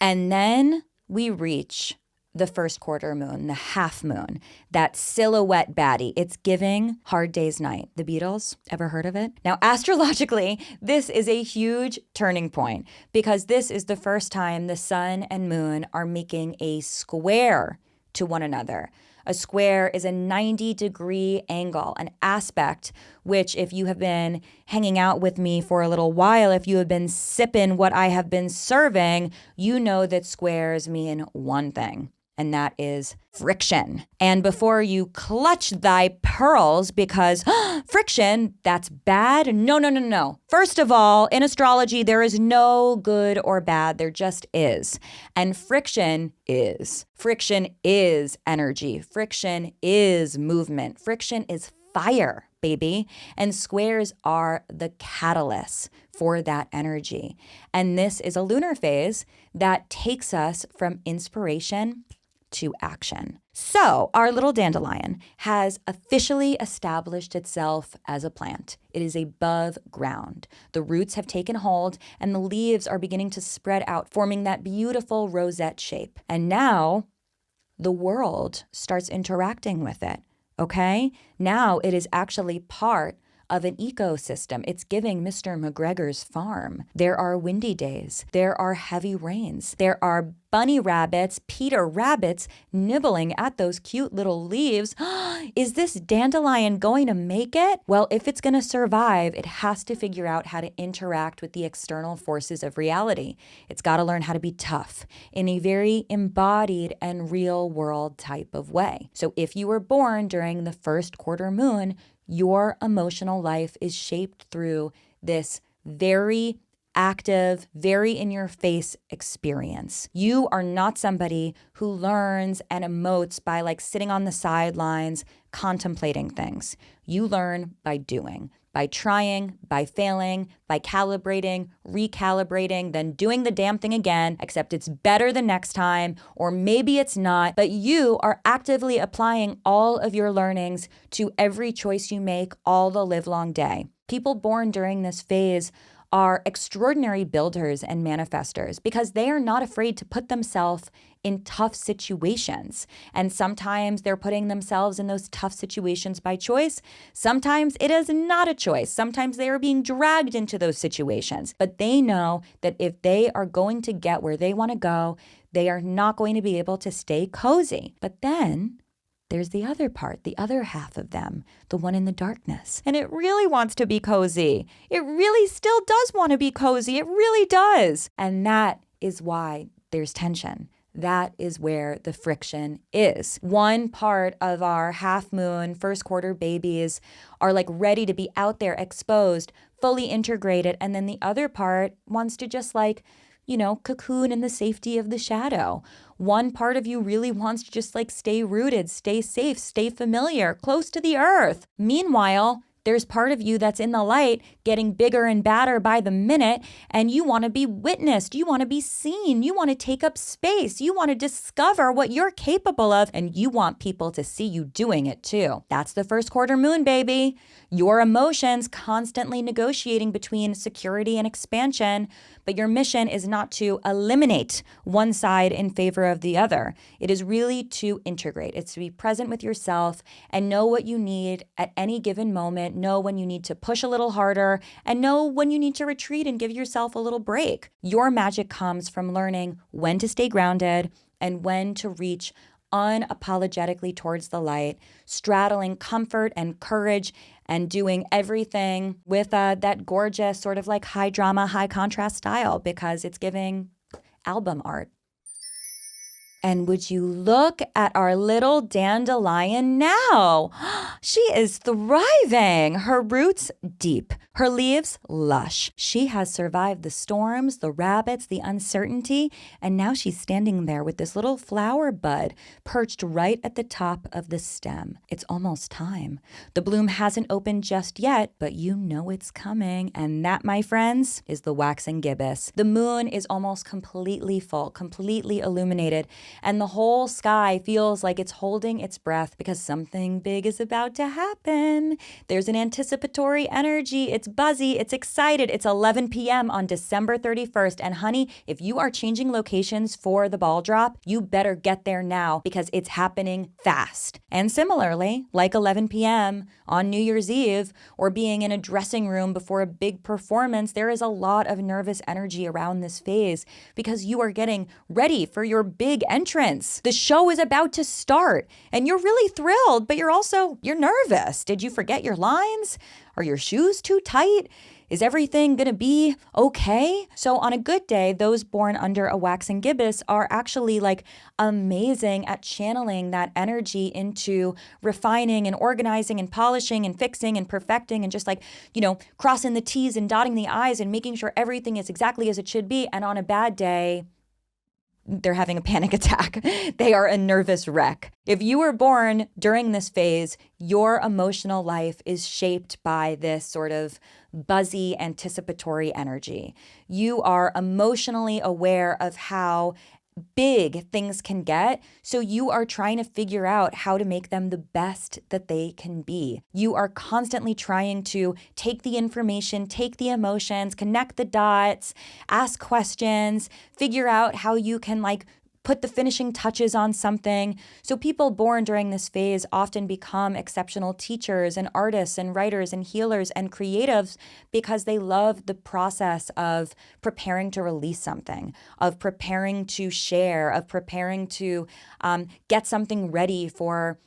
And then we reach the first quarter moon, the half moon, that silhouette baddie. It's giving Hard Day's Night. The Beatles, ever heard of it? Now, astrologically, this is a huge turning point because this is the first time the sun and moon are making a square to one another. A square is a 90-degree angle, an aspect, which if you have been hanging out with me for a little while, if you have been sipping what I have been serving, you know that squares mean one thing: and that is friction. And before you clutch thy pearls because friction, that's bad. No. First of all, in astrology, there is no good or bad. There just is. And friction is. Friction is energy. Friction is movement. Friction is fire, baby. And squares are the catalyst for that energy. And this is a lunar phase that takes us from inspiration to action. So our little dandelion has officially established itself as a plant. It is above ground. The roots have taken hold and the leaves are beginning to spread out, forming that beautiful rosette shape. And now the world starts interacting with it, okay? Now it is actually part of an ecosystem. It's giving Mr. McGregor's farm. There are windy days. There are heavy rains. There are bunny rabbits, Peter rabbits, nibbling at those cute little leaves. Is this dandelion going to make it? Well, if it's going to survive, it has to figure out how to interact with the external forces of reality. It's got to learn how to be tough in a very embodied and real world type of way. So if you were born during the first quarter moon, your emotional life is shaped through this very active, very in your face experience. You are not somebody who learns and emotes by like sitting on the sidelines, contemplating things. You learn by doing, by trying, by failing, by calibrating, recalibrating, then doing the damn thing again, except it's better the next time, or maybe it's not, but you are actively applying all of your learnings to every choice you make all the livelong day. People born during this phase are extraordinary builders and manifestors because they are not afraid to put themselves in tough situations. And sometimes they're putting themselves in those tough situations by choice. Sometimes it is not a choice. Sometimes they are being dragged into those situations. But they know that if they are going to get where they want to go, they are not going to be able to stay cozy. But then there's the other part, the other half of them, the one in the darkness. And it really wants to be cozy. It really still does want to be cozy. It really does. And that is why there's tension. That is where the friction is. One part of our half moon, first quarter babies are like ready to be out there exposed, fully integrated. And then the other part wants to just like, cocoon in the safety of the shadow. One part of you really wants to just like stay rooted, stay safe, stay familiar, close to the earth. Meanwhile, there's part of you that's in the light, getting bigger and badder by the minute, and you want to be witnessed, you want to be seen, you want to take up space, you want to discover what you're capable of, and you want people to see you doing it too. That's the first quarter moon, baby. Your emotions constantly negotiating between security and expansion, but your mission is not to eliminate one side in favor of the other. It is really to integrate. It's to be present with yourself and know what you need at any given moment, know when you need to push a little harder, and know when you need to retreat and give yourself a little break. Your magic comes from learning when to stay grounded and when to reach unapologetically towards the light, straddling comfort and courage and doing everything with that gorgeous sort of like high drama, high contrast style because it's giving album art. And would you look at our little dandelion now? She is thriving. Her roots deep, her leaves lush. She has survived the storms, the rabbits, the uncertainty, and now she's standing there with this little flower bud perched right at the top of the stem. It's almost time. The bloom hasn't opened just yet, but you know it's coming. And that, my friends, is the waxing gibbous. The moon is almost completely full, completely illuminated. And the whole sky feels like it's holding its breath because something big is about to happen. There's an anticipatory energy. It's buzzy. It's excited. It's 11 p.m. on December 31st. And honey, if you are changing locations for the ball drop, you better get there now because it's happening fast. And similarly, like 11 p.m. on New Year's Eve or being in a dressing room before a big performance, there is a lot of nervous energy around this phase because you are getting ready for your big entrance. The show is about to start and you're really thrilled, but you're nervous. Did you forget your lines? Are your shoes too tight? Is everything going to be okay? So on a good day, those born under a waxing gibbous are actually like amazing at channeling that energy into refining and organizing and polishing and fixing and perfecting and just like, crossing the T's and dotting the I's and making sure everything is exactly as it should be. And on a bad day, they're having a panic attack. They are a nervous wreck. If you were born during this phase, your emotional life is shaped by this sort of buzzy, anticipatory energy. You are emotionally aware of how big things can get, so you are trying to figure out how to make them the best that they can be. You are constantly trying to take the information, take the emotions, connect the dots, ask questions, figure out how you can put the finishing touches on something. So people born during this phase often become exceptional teachers and artists and writers and healers and creatives because they love the process of preparing to release something, of preparing to share, of preparing to get something ready for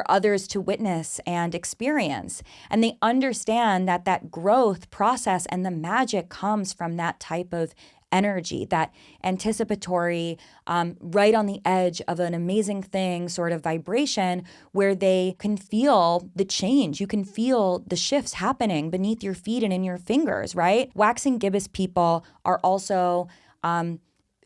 others to witness and experience. And they understand that growth process and the magic comes from that type of energy, that anticipatory, right on the edge of an amazing thing sort of vibration where they can feel the change. You can feel the shifts happening beneath your feet and in your fingers, right? Waxing gibbous people are also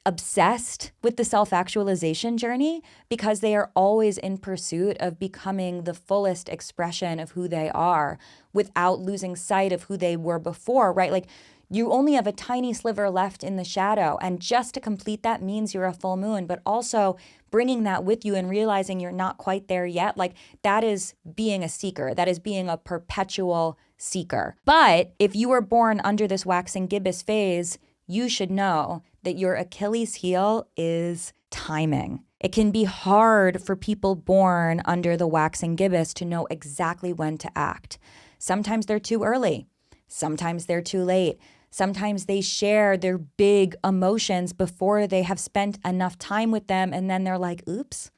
obsessed with the self-actualization journey because they are always in pursuit of becoming the fullest expression of who they are without losing sight of who they were before, right? You only have a tiny sliver left in the shadow. And just to complete that means you're a full moon, but also bringing that with you and realizing you're not quite there yet. That is being a seeker. That is being a perpetual seeker. But if you were born under this waxing gibbous phase, you should know that your Achilles heel is timing. It can be hard for people born under the waxing gibbous to know exactly when to act. Sometimes they're too early. Sometimes they're too late. Sometimes they share their big emotions before they have spent enough time with them. And then they're like, oops,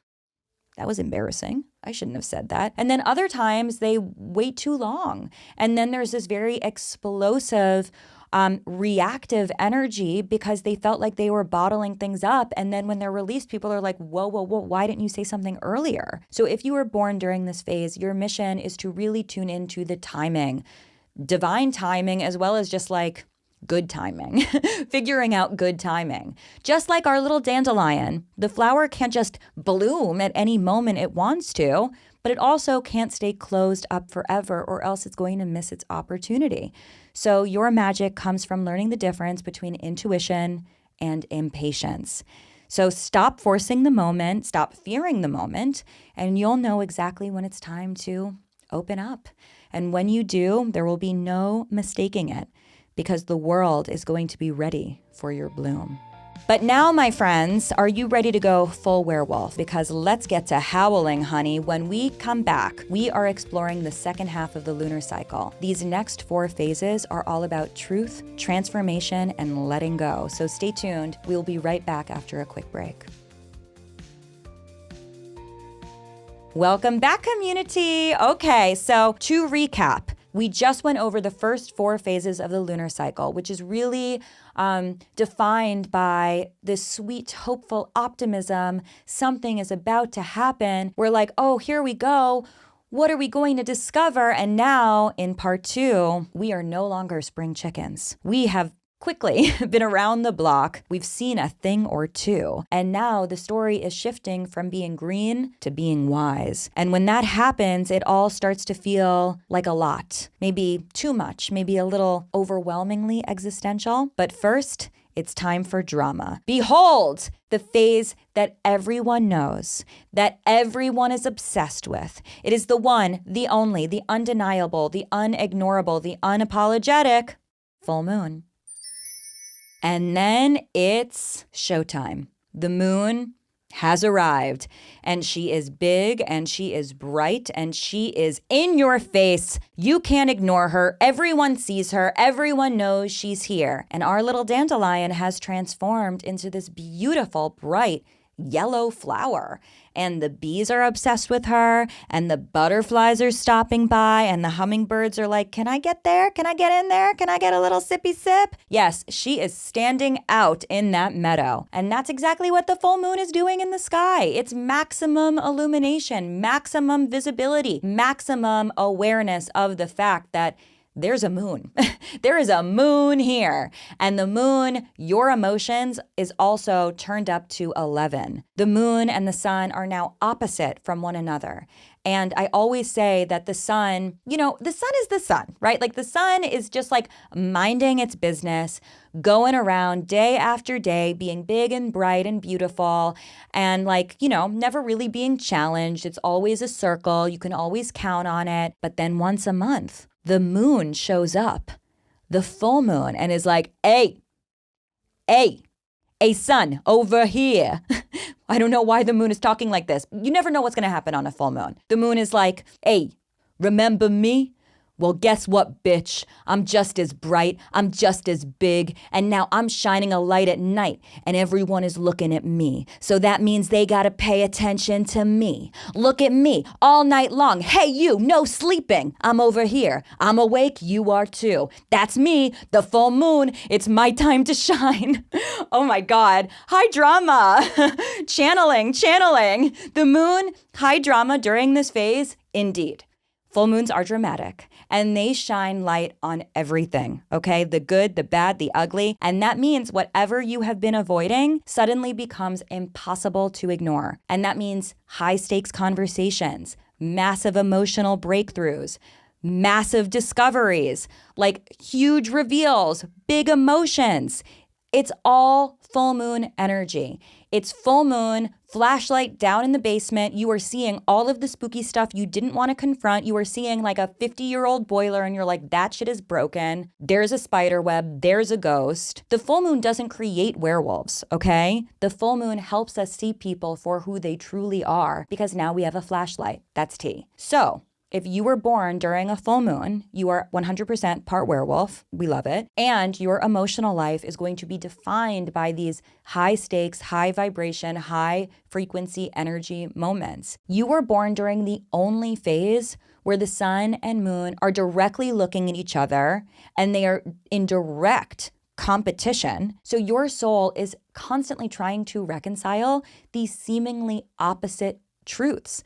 that was embarrassing. I shouldn't have said that. And then other times they wait too long. And then there's this very explosive, reactive energy because they felt like they were bottling things up. And then when they're released, people are like, whoa, why didn't you say something earlier? So if you were born during this phase, your mission is to really tune into the timing, divine timing, as well as just good timing, figuring out good timing. Just like our little dandelion, the flower can't just bloom at any moment it wants to, but it also can't stay closed up forever or else it's going to miss its opportunity. So your magic comes from learning the difference between intuition and impatience. So stop forcing the moment, stop fearing the moment, and you'll know exactly when it's time to open up. And when you do, there will be no mistaking it, because the world is going to be ready for your bloom. But now, my friends, are you ready to go full werewolf? Because let's get to howling, honey. When we come back, we are exploring the second half of the lunar cycle. These next 4 phases are all about truth, transformation, and letting go. So stay tuned. We'll be right back after a quick break. Welcome back, community. Okay, so to recap, we just went over the first 4 phases of the lunar cycle, which is really defined by this sweet, hopeful optimism. Something is about to happen. We're like, oh, here we go. What are we going to discover? And now in part 2, we are no longer spring chickens. We have quickly been around the block. We've seen a thing or two. And now the story is shifting from being green to being wise. And when that happens, it all starts to feel like a lot. Maybe too much, maybe a little overwhelmingly existential. But first, it's time for drama. Behold, the phase that everyone knows, that everyone is obsessed with. It is the one, the only, the undeniable, the unignorable, the unapologetic full moon. And then it's showtime. The moon has arrived, and she is big, and she is bright, and she is in your face. You can't ignore her. Everyone sees her. Everyone knows she's here. And our little dandelion has transformed into this beautiful, bright, yellow flower. And the bees are obsessed with her, and the butterflies are stopping by, and the hummingbirds are like, can I get there? Can I get in there? Can I get a little sippy sip? Yes, she is standing out in that meadow. And that's exactly what the full moon is doing in the sky. It's maximum illumination, maximum visibility, maximum awareness of the fact that there's a moon. There is a moon here. And the moon, your emotions, is also turned up to 11. The moon and the sun are now opposite from one another. And I always say that the sun, the sun is the sun, right? Like the sun is just like minding its business, going around day after day, being big and bright and beautiful, and never really being challenged. It's always a circle. You can always count on it. But then once a month, the moon shows up, the full moon, and is like, hey, sun, over here. I don't know why the moon is talking like this. You never know what's going to happen on a full moon. The moon is like, hey, remember me? Well, guess what, bitch? I'm just as bright, I'm just as big, and now I'm shining a light at night, and everyone is looking at me. So that means they gotta pay attention to me. Look at me all night long. Hey, you, no sleeping. I'm over here. I'm awake, you are too. That's me, the full moon. It's my time to shine. Oh my God, high drama. Channeling. The moon, high drama during this phase, indeed. Full moons are dramatic, and they shine light on everything, okay? The good, the bad, the ugly. And that means whatever you have been avoiding suddenly becomes impossible to ignore. And that means high stakes conversations, massive emotional breakthroughs, massive discoveries, like huge reveals, big emotions. It's all full moon energy. It's full moon, flashlight down in the basement. You are seeing all of the spooky stuff you didn't want to confront. You are seeing like a 50-year-old boiler and you're like, that shit is broken. There's a spider web. There's a ghost. The full moon doesn't create werewolves, okay? The full moon helps us see people for who they truly are because now we have a flashlight. That's tea. So if you were born during a full moon, you are 100% part werewolf. We love it. And your emotional life is going to be defined by these high stakes, high vibration, high frequency energy moments. You were born during the only phase where the sun and moon are directly looking at each other and they are in direct competition. So your soul is constantly trying to reconcile these seemingly opposite truths.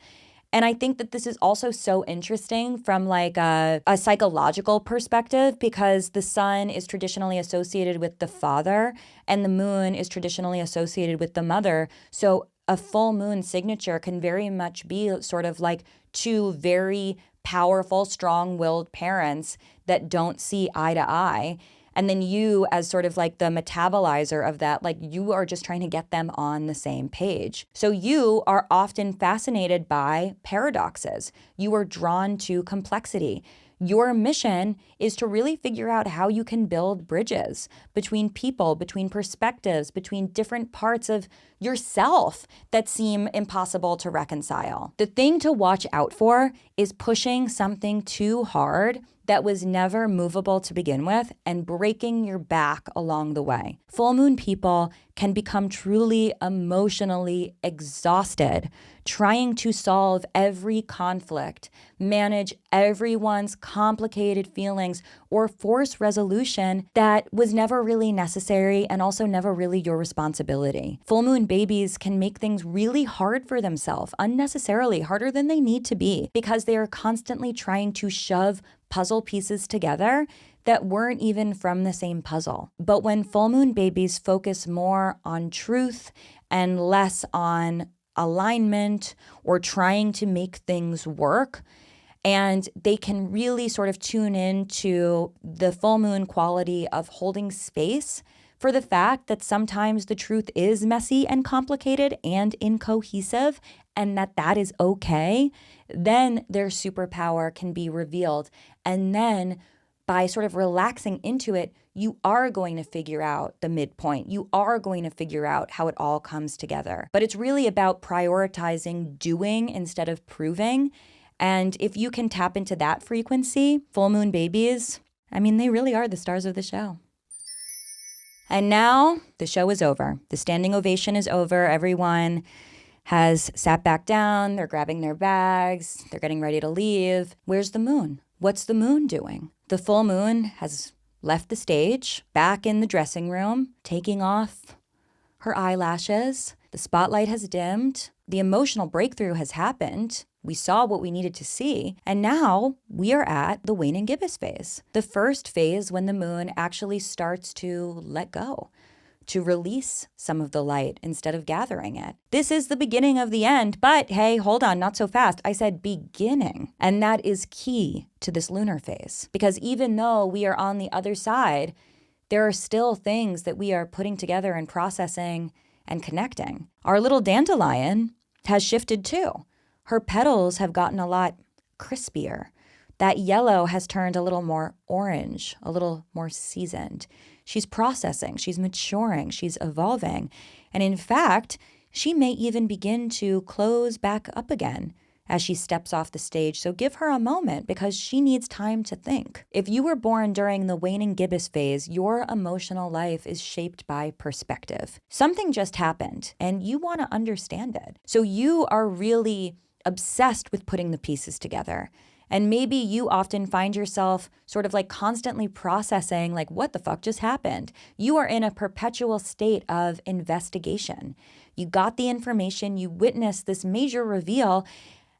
And I think that this is also so interesting from like a psychological perspective because the sun is traditionally associated with the father and the moon is traditionally associated with the mother. So a full moon signature can very much be sort of like two very powerful, strong-willed parents that don't see eye to eye. And then you as sort of like the metabolizer of that, like you are just trying to get them on the same page. So you are often fascinated by paradoxes. You are drawn to complexity. Your mission is to really figure out how you can build bridges between people, between perspectives, between different parts of yourself that seem impossible to reconcile. The thing to watch out for is pushing something too hard that was never movable to begin with and breaking your back along the way. Full moon people can become truly emotionally exhausted trying to solve every conflict, manage everyone's complicated feelings, or force resolution that was never really necessary and also never really your responsibility. Full moon babies can make things really hard for themselves, unnecessarily harder than they need to be, because they are constantly trying to shove puzzle pieces together that weren't even from the same puzzle. But when full moon babies focus more on truth and less on alignment or trying to make things work, and they can really sort of tune into the full moon quality of holding space for the fact that sometimes the truth is messy and complicated and incohesive, and that is okay, then their superpower can be revealed. And then by sort of relaxing into it, you are going to figure out the midpoint. You are going to figure out how it all comes together. But it's really about prioritizing doing instead of proving. And if you can tap into that frequency, full moon babies, I mean, they really are the stars of the show. And now the show is over. The standing ovation is over. Everyone has sat back down. They're grabbing their bags. They're getting ready to leave. Where's the moon? What's the moon doing? The full moon has left the stage, back in the dressing room, taking off her eyelashes. The spotlight has dimmed. The emotional breakthrough has happened. We saw what we needed to see. And now we are at the Waning Gibbous phase. The first phase when the moon actually starts to let go, to release some of the light instead of gathering it. This is the beginning of the end, but hey, hold on, not so fast. I said beginning. And that is key to this lunar phase, because even though we are on the other side, there are still things that we are putting together and processing and connecting. Our little dandelion has shifted too. Her petals have gotten a lot crispier. That yellow has turned a little more orange, a little more seasoned. She's processing, she's maturing, she's evolving. And in fact, she may even begin to close back up again as she steps off the stage. So give her a moment, because she needs time to think. If you were born during the waning gibbous phase, your emotional life is shaped by perspective. Something just happened and you want to understand it. So you are really obsessed with putting the pieces together. And maybe you often find yourself sort of like constantly processing, like, what the fuck just happened? You are in a perpetual state of investigation. You got the information, you witnessed this major reveal,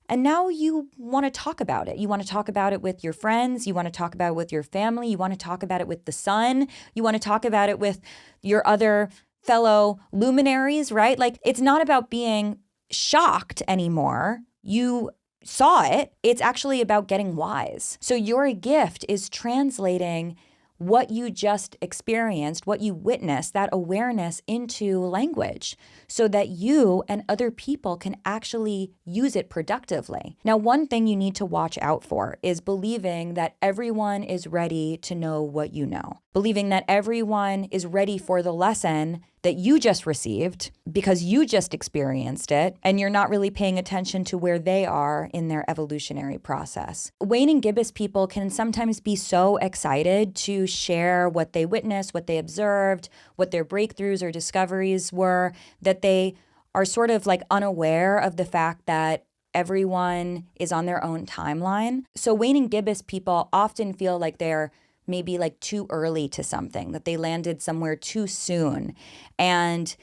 and now you want to talk about it. You want to talk about it with your friends. You want to talk about it with your family. You want to talk about it with the sun. You want to talk about it with your other fellow luminaries, right? Like, it's not about being shocked anymore. You saw it. It's actually about getting wise. So your gift is translating what you just experienced, what you witnessed, that awareness into language so that you and other people can actually use it productively. Now, one thing you need to watch out for is believing that everyone is ready to know what you know, believing that everyone is ready for the lesson that you just received because you just experienced it, and you're not really paying attention to where they are in their evolutionary process. Waning gibbous people can sometimes be so excited to share what they witnessed, what they observed, what their breakthroughs or discoveries were, that they are sort of like unaware of the fact that everyone is on their own timeline. So waning gibbous people often feel like they're maybe like too early to something, that they landed somewhere too soon. And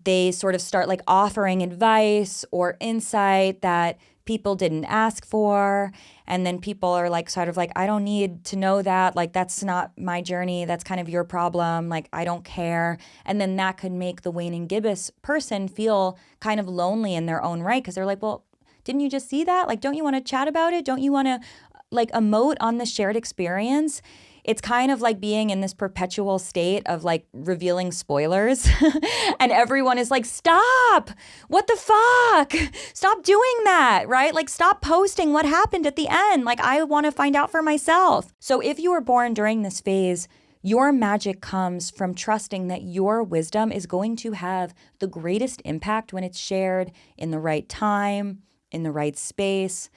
they sort of start like offering advice or insight that people didn't ask for. And then people are like, sort of like, I don't need to know that. Like, that's not my journey. That's kind of your problem. Like, I don't care. And then that could make the waning gibbous person feel kind of lonely in their own right. Because they're like, well, didn't you just see that? Like, don't you want to chat about it? Don't you want to like emote on the shared experience? It's kind of like being in this perpetual state of like revealing spoilers and everyone is like, stop, what the fuck? Stop doing that, right? Like, stop posting what happened at the end. Like, I want to find out for myself. So if you were born during this phase, your magic comes from trusting that your wisdom is going to have the greatest impact when it's shared in the right time, in the right space,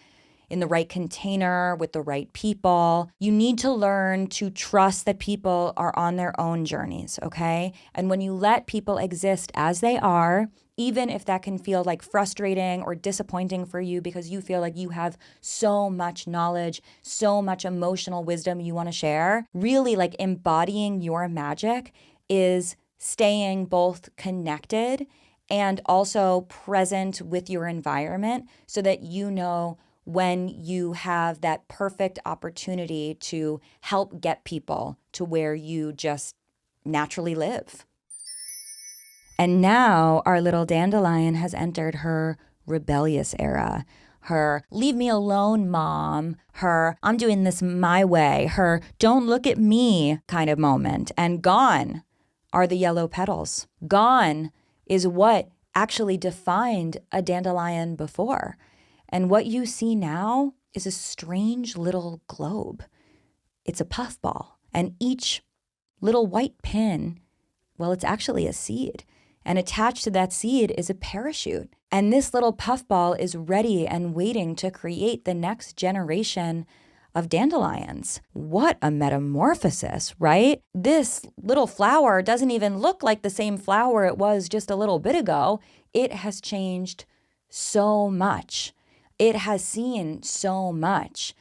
in the right container, with the right people. You need to learn to trust that people are on their own journeys, okay? And when you let people exist as they are, even if that can feel like frustrating or disappointing for you because you feel like you have so much knowledge, so much emotional wisdom you want to share, really like embodying your magic is staying both connected and also present with your environment so that you know when you have that perfect opportunity to help get people to where you just naturally live. And now our little dandelion has entered her rebellious era. Her leave me alone, mom. Her I'm doing this my way. Her don't look at me kind of moment. And gone are the yellow petals. Gone is what actually defined a dandelion before. And what you see now is a strange little globe. It's a puffball. And each little white pin, well, it's actually a seed. And attached to that seed is a parachute. And this little puffball is ready and waiting to create the next generation of dandelions. What a metamorphosis, right? This little flower doesn't even look like the same flower it was just a little bit ago. It has changed so much. It has seen so much.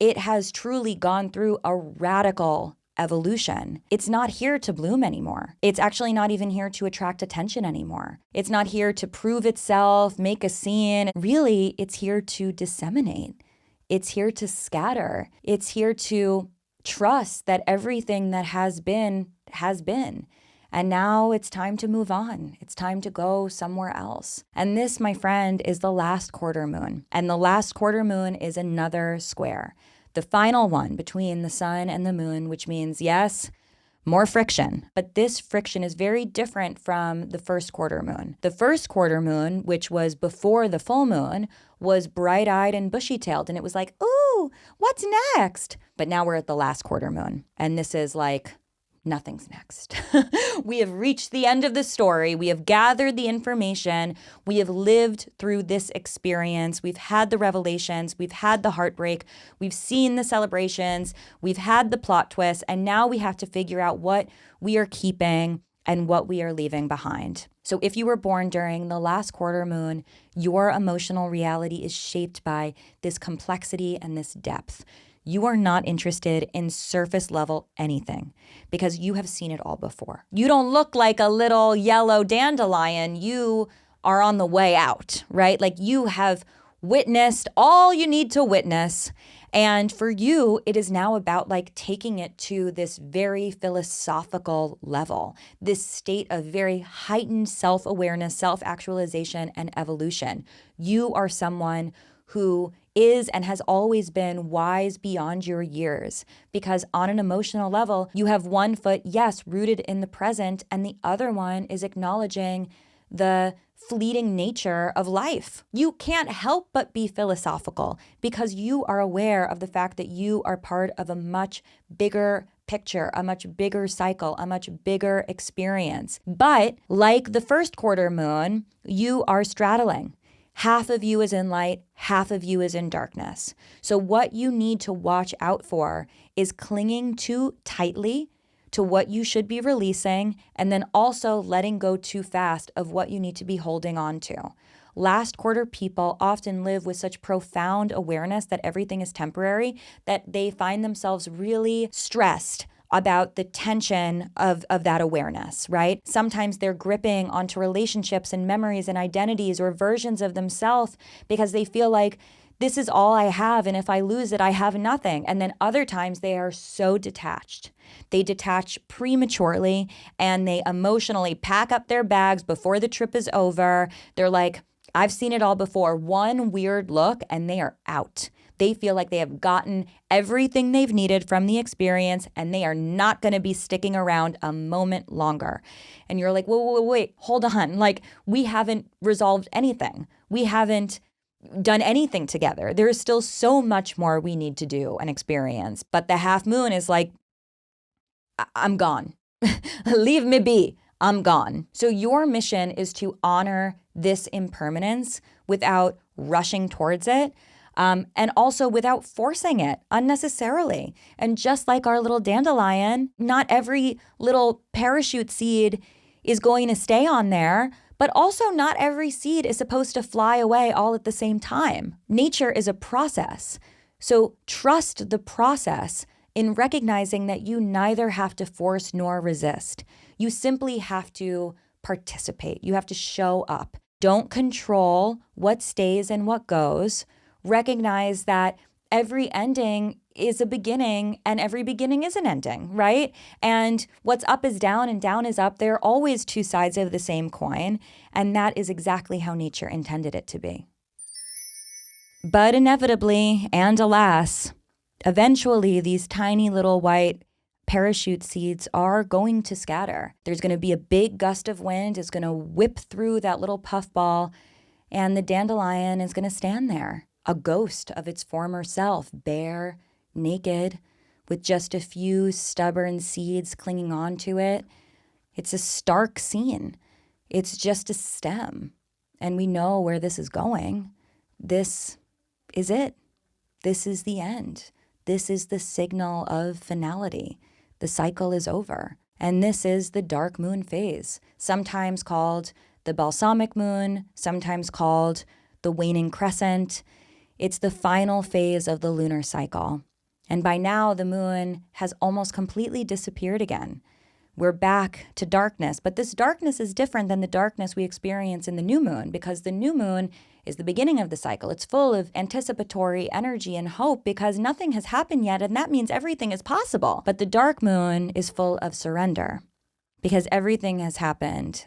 It has truly gone through a radical evolution. It's not here to bloom anymore. It's actually not even here to attract attention anymore. It's not here to prove itself, make a scene. Really, it's here to disseminate. It's here to scatter. It's here to trust that everything that has been, has been. And now it's time to move on. It's time to go somewhere else. And this, my friend, is the last quarter moon. And the last quarter moon is another square. The final one between the sun and the moon, which means, yes, more friction. But this friction is very different from the first quarter moon. The first quarter moon, which was before the full moon, was bright-eyed and bushy-tailed. And it was like, ooh, what's next? But now we're at the last quarter moon. And this is like, nothing's next. We have reached the end of the story. We have gathered the information. We have lived through this experience. We've had the revelations. We've had the heartbreak. We've seen the celebrations. We've had the plot twists. And now we have to figure out what we are keeping and what we are leaving behind. So if you were born during the last quarter moon, your emotional reality is shaped by this complexity and this depth. You are not interested in surface level anything because you have seen it all before. You don't look like a little yellow dandelion. You are on the way out, right? Like you have witnessed all you need to witness. And for you, it is now about like taking it to this very philosophical level, this state of very heightened self-awareness, self-actualization, and evolution. You are someone who is and has always been wise beyond your years, because on an emotional level, you have one foot, yes, rooted in the present, and the other one is acknowledging the fleeting nature of life. You can't help but be philosophical because you are aware of the fact that you are part of a much bigger picture, a much bigger cycle, a much bigger experience. But like the first quarter moon, you are straddling. Half of you is in light, half of you is in darkness. So what you need to watch out for is clinging too tightly to what you should be releasing, and then also letting go too fast of what you need to be holding on to. Last quarter people often live with such profound awareness that everything is temporary that they find themselves really stressed about the tension of that awareness, right? Sometimes they're gripping onto relationships and memories and identities or versions of themselves because they feel like this is all I have, and if I lose it, I have nothing. And then other times they are so detached. They detach prematurely and they emotionally pack up their bags before the trip is over. They're like, I've seen it all before. One weird look and they are out. They feel like they have gotten everything they've needed from the experience and they are not going to be sticking around a moment longer. And you're like, wait, hold on. Like, we haven't resolved anything. We haven't done anything together. There is still so much more we need to do and experience. But the half moon is like, I'm gone. Leave me be. I'm gone. So your mission is to honor this impermanence without rushing towards it. And also without forcing it unnecessarily. And just like our little dandelion, not every little parachute seed is going to stay on there, but also not every seed is supposed to fly away all at the same time. Nature is a process. So trust the process in recognizing that you neither have to force nor resist. You simply have to participate. You have to show up. Don't control what stays and what goes. Recognize that every ending is a beginning and every beginning is an ending, right? And what's up is down and down is up. They're always two sides of the same coin. And that is exactly how nature intended it to be. But inevitably, and alas, eventually these tiny little white parachute seeds are going to scatter. There's going to be a big gust of wind. It's going to whip through that little puffball, and the dandelion is going to stand there, a ghost of its former self, bare, naked, with just a few stubborn seeds clinging onto it. It's a stark scene. It's just a stem. And we know where this is going. This is it. This is the end. this is the signal of finality. The cycle is over. And this is the dark moon phase, sometimes called the balsamic moon, sometimes called the waning crescent. It's the final phase of the lunar cycle. And by now, the moon has almost completely disappeared again. We're back to darkness, but this darkness is different than the darkness we experience in the new moon, because the new moon is the beginning of the cycle. It's full of anticipatory energy and hope because nothing has happened yet, and that means everything is possible. But the dark moon is full of surrender because everything has happened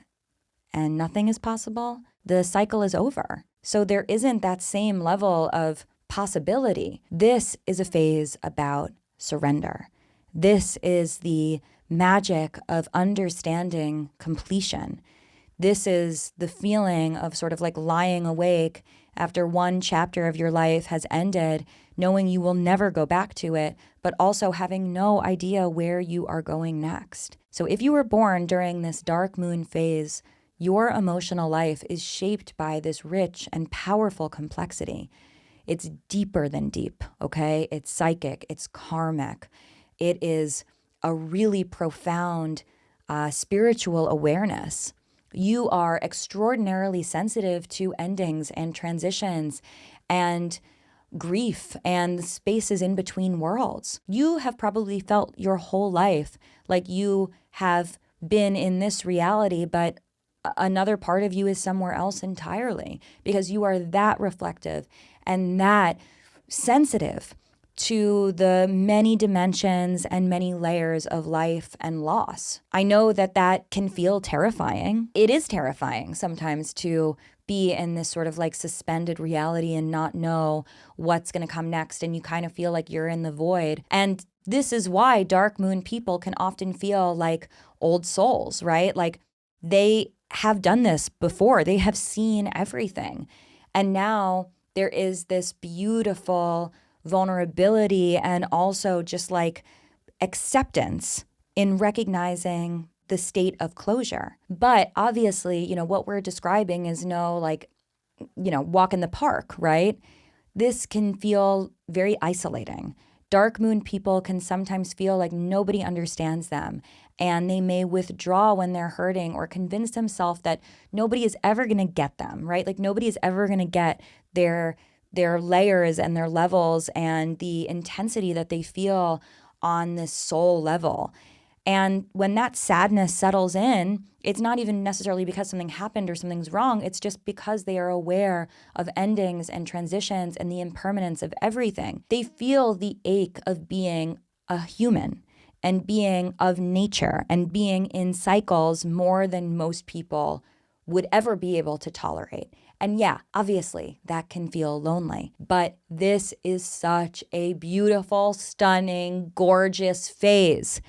and nothing is possible. The cycle is over. So there isn't that same level of possibility. This is a phase about surrender. This is the magic of understanding completion. This is the feeling of sort of like lying awake after one chapter of your life has ended, knowing you will never go back to it, but also having no idea where you are going next. So if you were born during this dark moon phase, your emotional life is shaped by this rich and powerful complexity. It's deeper than deep, okay? It's psychic, it's karmic. It is a really profound spiritual awareness. You are extraordinarily sensitive to endings and transitions and grief and the spaces in between worlds. You have probably felt your whole life like you have been in this reality, but another part of you is somewhere else entirely, because you are that reflective and that sensitive to the many dimensions and many layers of life and loss. I know that that can feel terrifying. It is terrifying sometimes to be in this sort of like suspended reality and not know what's going to come next, and you kind of feel like you're in the void. And this is why dark moon people can often feel like old souls, right? Like they have done this before. They have seen everything. And now there is this beautiful vulnerability and also just like acceptance in recognizing the state of closure. But obviously, what we're describing is no like, walk in the park, right? This can feel very isolating. Dark moon people can sometimes feel like nobody understands them, and they may withdraw when they're hurting or convince themselves that nobody is ever going to get them, right? Like nobody is ever going to get their layers and their levels and the intensity that they feel on this soul level. And when that sadness settles in, it's not even necessarily because something happened or something's wrong. It's just because they are aware of endings and transitions and the impermanence of everything. They feel the ache of being a human and being of nature and being in cycles more than most people would ever be able to tolerate. And yeah, obviously that can feel lonely, but this is such a beautiful, stunning, gorgeous phase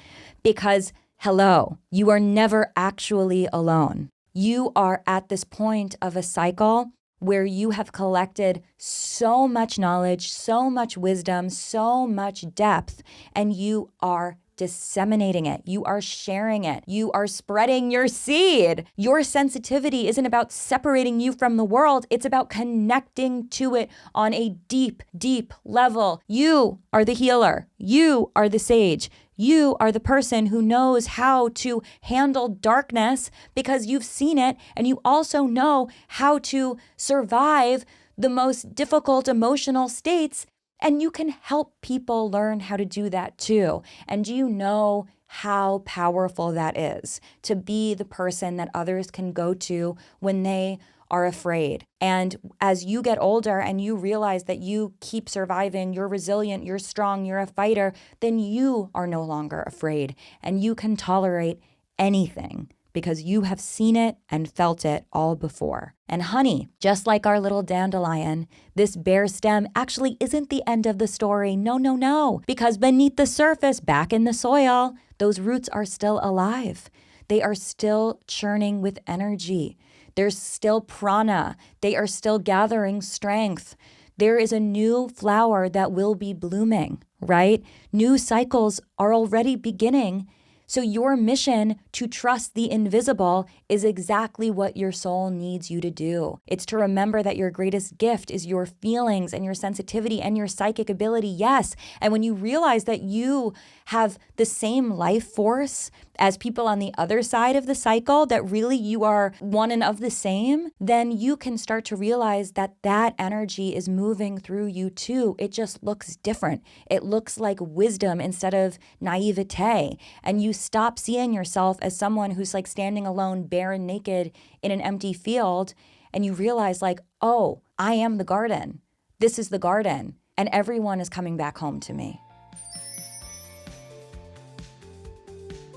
because, hello, you are never actually alone. You are at this point of a cycle where you have collected so much knowledge, so much wisdom, so much depth, and you are disseminating it. You are sharing it. You are spreading your seed. Your sensitivity isn't about separating you from the world. It's about connecting to it on a deep, deep level. You are the healer. You are the sage. You are the person who knows how to handle darkness because you've seen it, and you also know how to survive the most difficult emotional states. And you can help people learn how to do that too. And do you know how powerful that is to be the person that others can go to when they are afraid? And as you get older and you realize that you keep surviving, you're resilient, you're strong, you're a fighter, then you are no longer afraid and you can tolerate anything, because you have seen it and felt it all before. And honey, just like our little dandelion, this bare stem actually isn't the end of the story. No, no, no. Because beneath the surface, back in the soil, those roots are still alive. They are still churning with energy. There's still prana. They are still gathering strength. There is a new flower that will be blooming, right? New cycles are already beginning. So your mission to trust the invisible is exactly what your soul needs you to do. It's to remember that your greatest gift is your feelings and your sensitivity and your psychic ability, yes. And when you realize that you have the same life force as people on the other side of the cycle, that really you are one and of the same, then you can start to realize that that energy is moving through you too. It just looks different. It looks like wisdom instead of naivete. And you stop seeing yourself as someone who's like standing alone, bare and naked in an empty field. And you realize like, oh, I am the garden. This is the garden. And everyone is coming back home to me.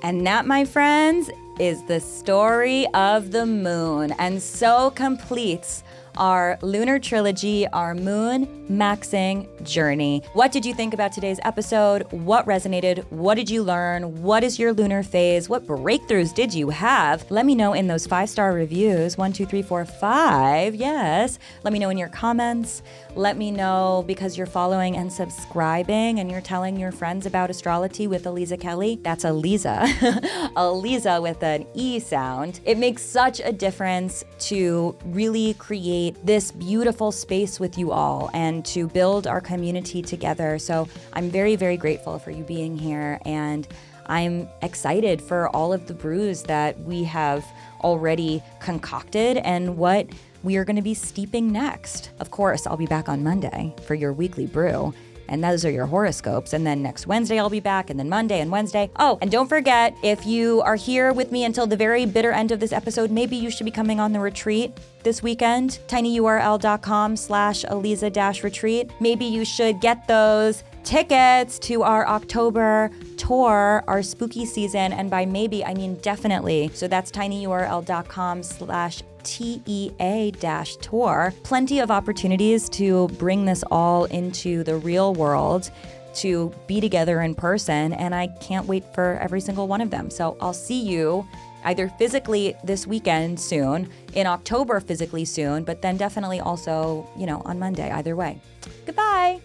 And that, my friends, is the story of the moon, and so completes our Lunar Trilogy, our Moonmaxxing journey. What did you think about today's episode? What resonated? What did you learn? What is your lunar phase? What breakthroughs did you have? Let me know in those 5-star reviews. 1, 2, 3, 4, 5. Yes. Let me know in your comments. Let me know because you're following and subscribing and you're telling your friends about AstroloTea with Aliza Kelly. That's Aliza. Aliza with an E sound. It makes such a difference to really create this beautiful space with you all and to build our community together. So I'm very, very grateful for you being here, and I'm excited for all of the brews that we have already concocted and what we are going to be steeping next. Of course, I'll be back on Monday for your weekly brew. And those are your horoscopes. And then next Wednesday, I'll be back. And then Monday and Wednesday. Oh, and don't forget, if you are here with me until the very bitter end of this episode, maybe you should be coming on the retreat this weekend. tinyurl.com/Aliza-retreat. Maybe you should get those tickets to our October tour, our spooky season. And by maybe, I mean definitely. So that's tinyurl.com/TEA-tour. Plenty of opportunities to bring this all into the real world, to be together in person, and I can't wait for every single one of them. So I'll see you either physically this weekend soon, in October physically soon, but then definitely also, on Monday, either way. Goodbye.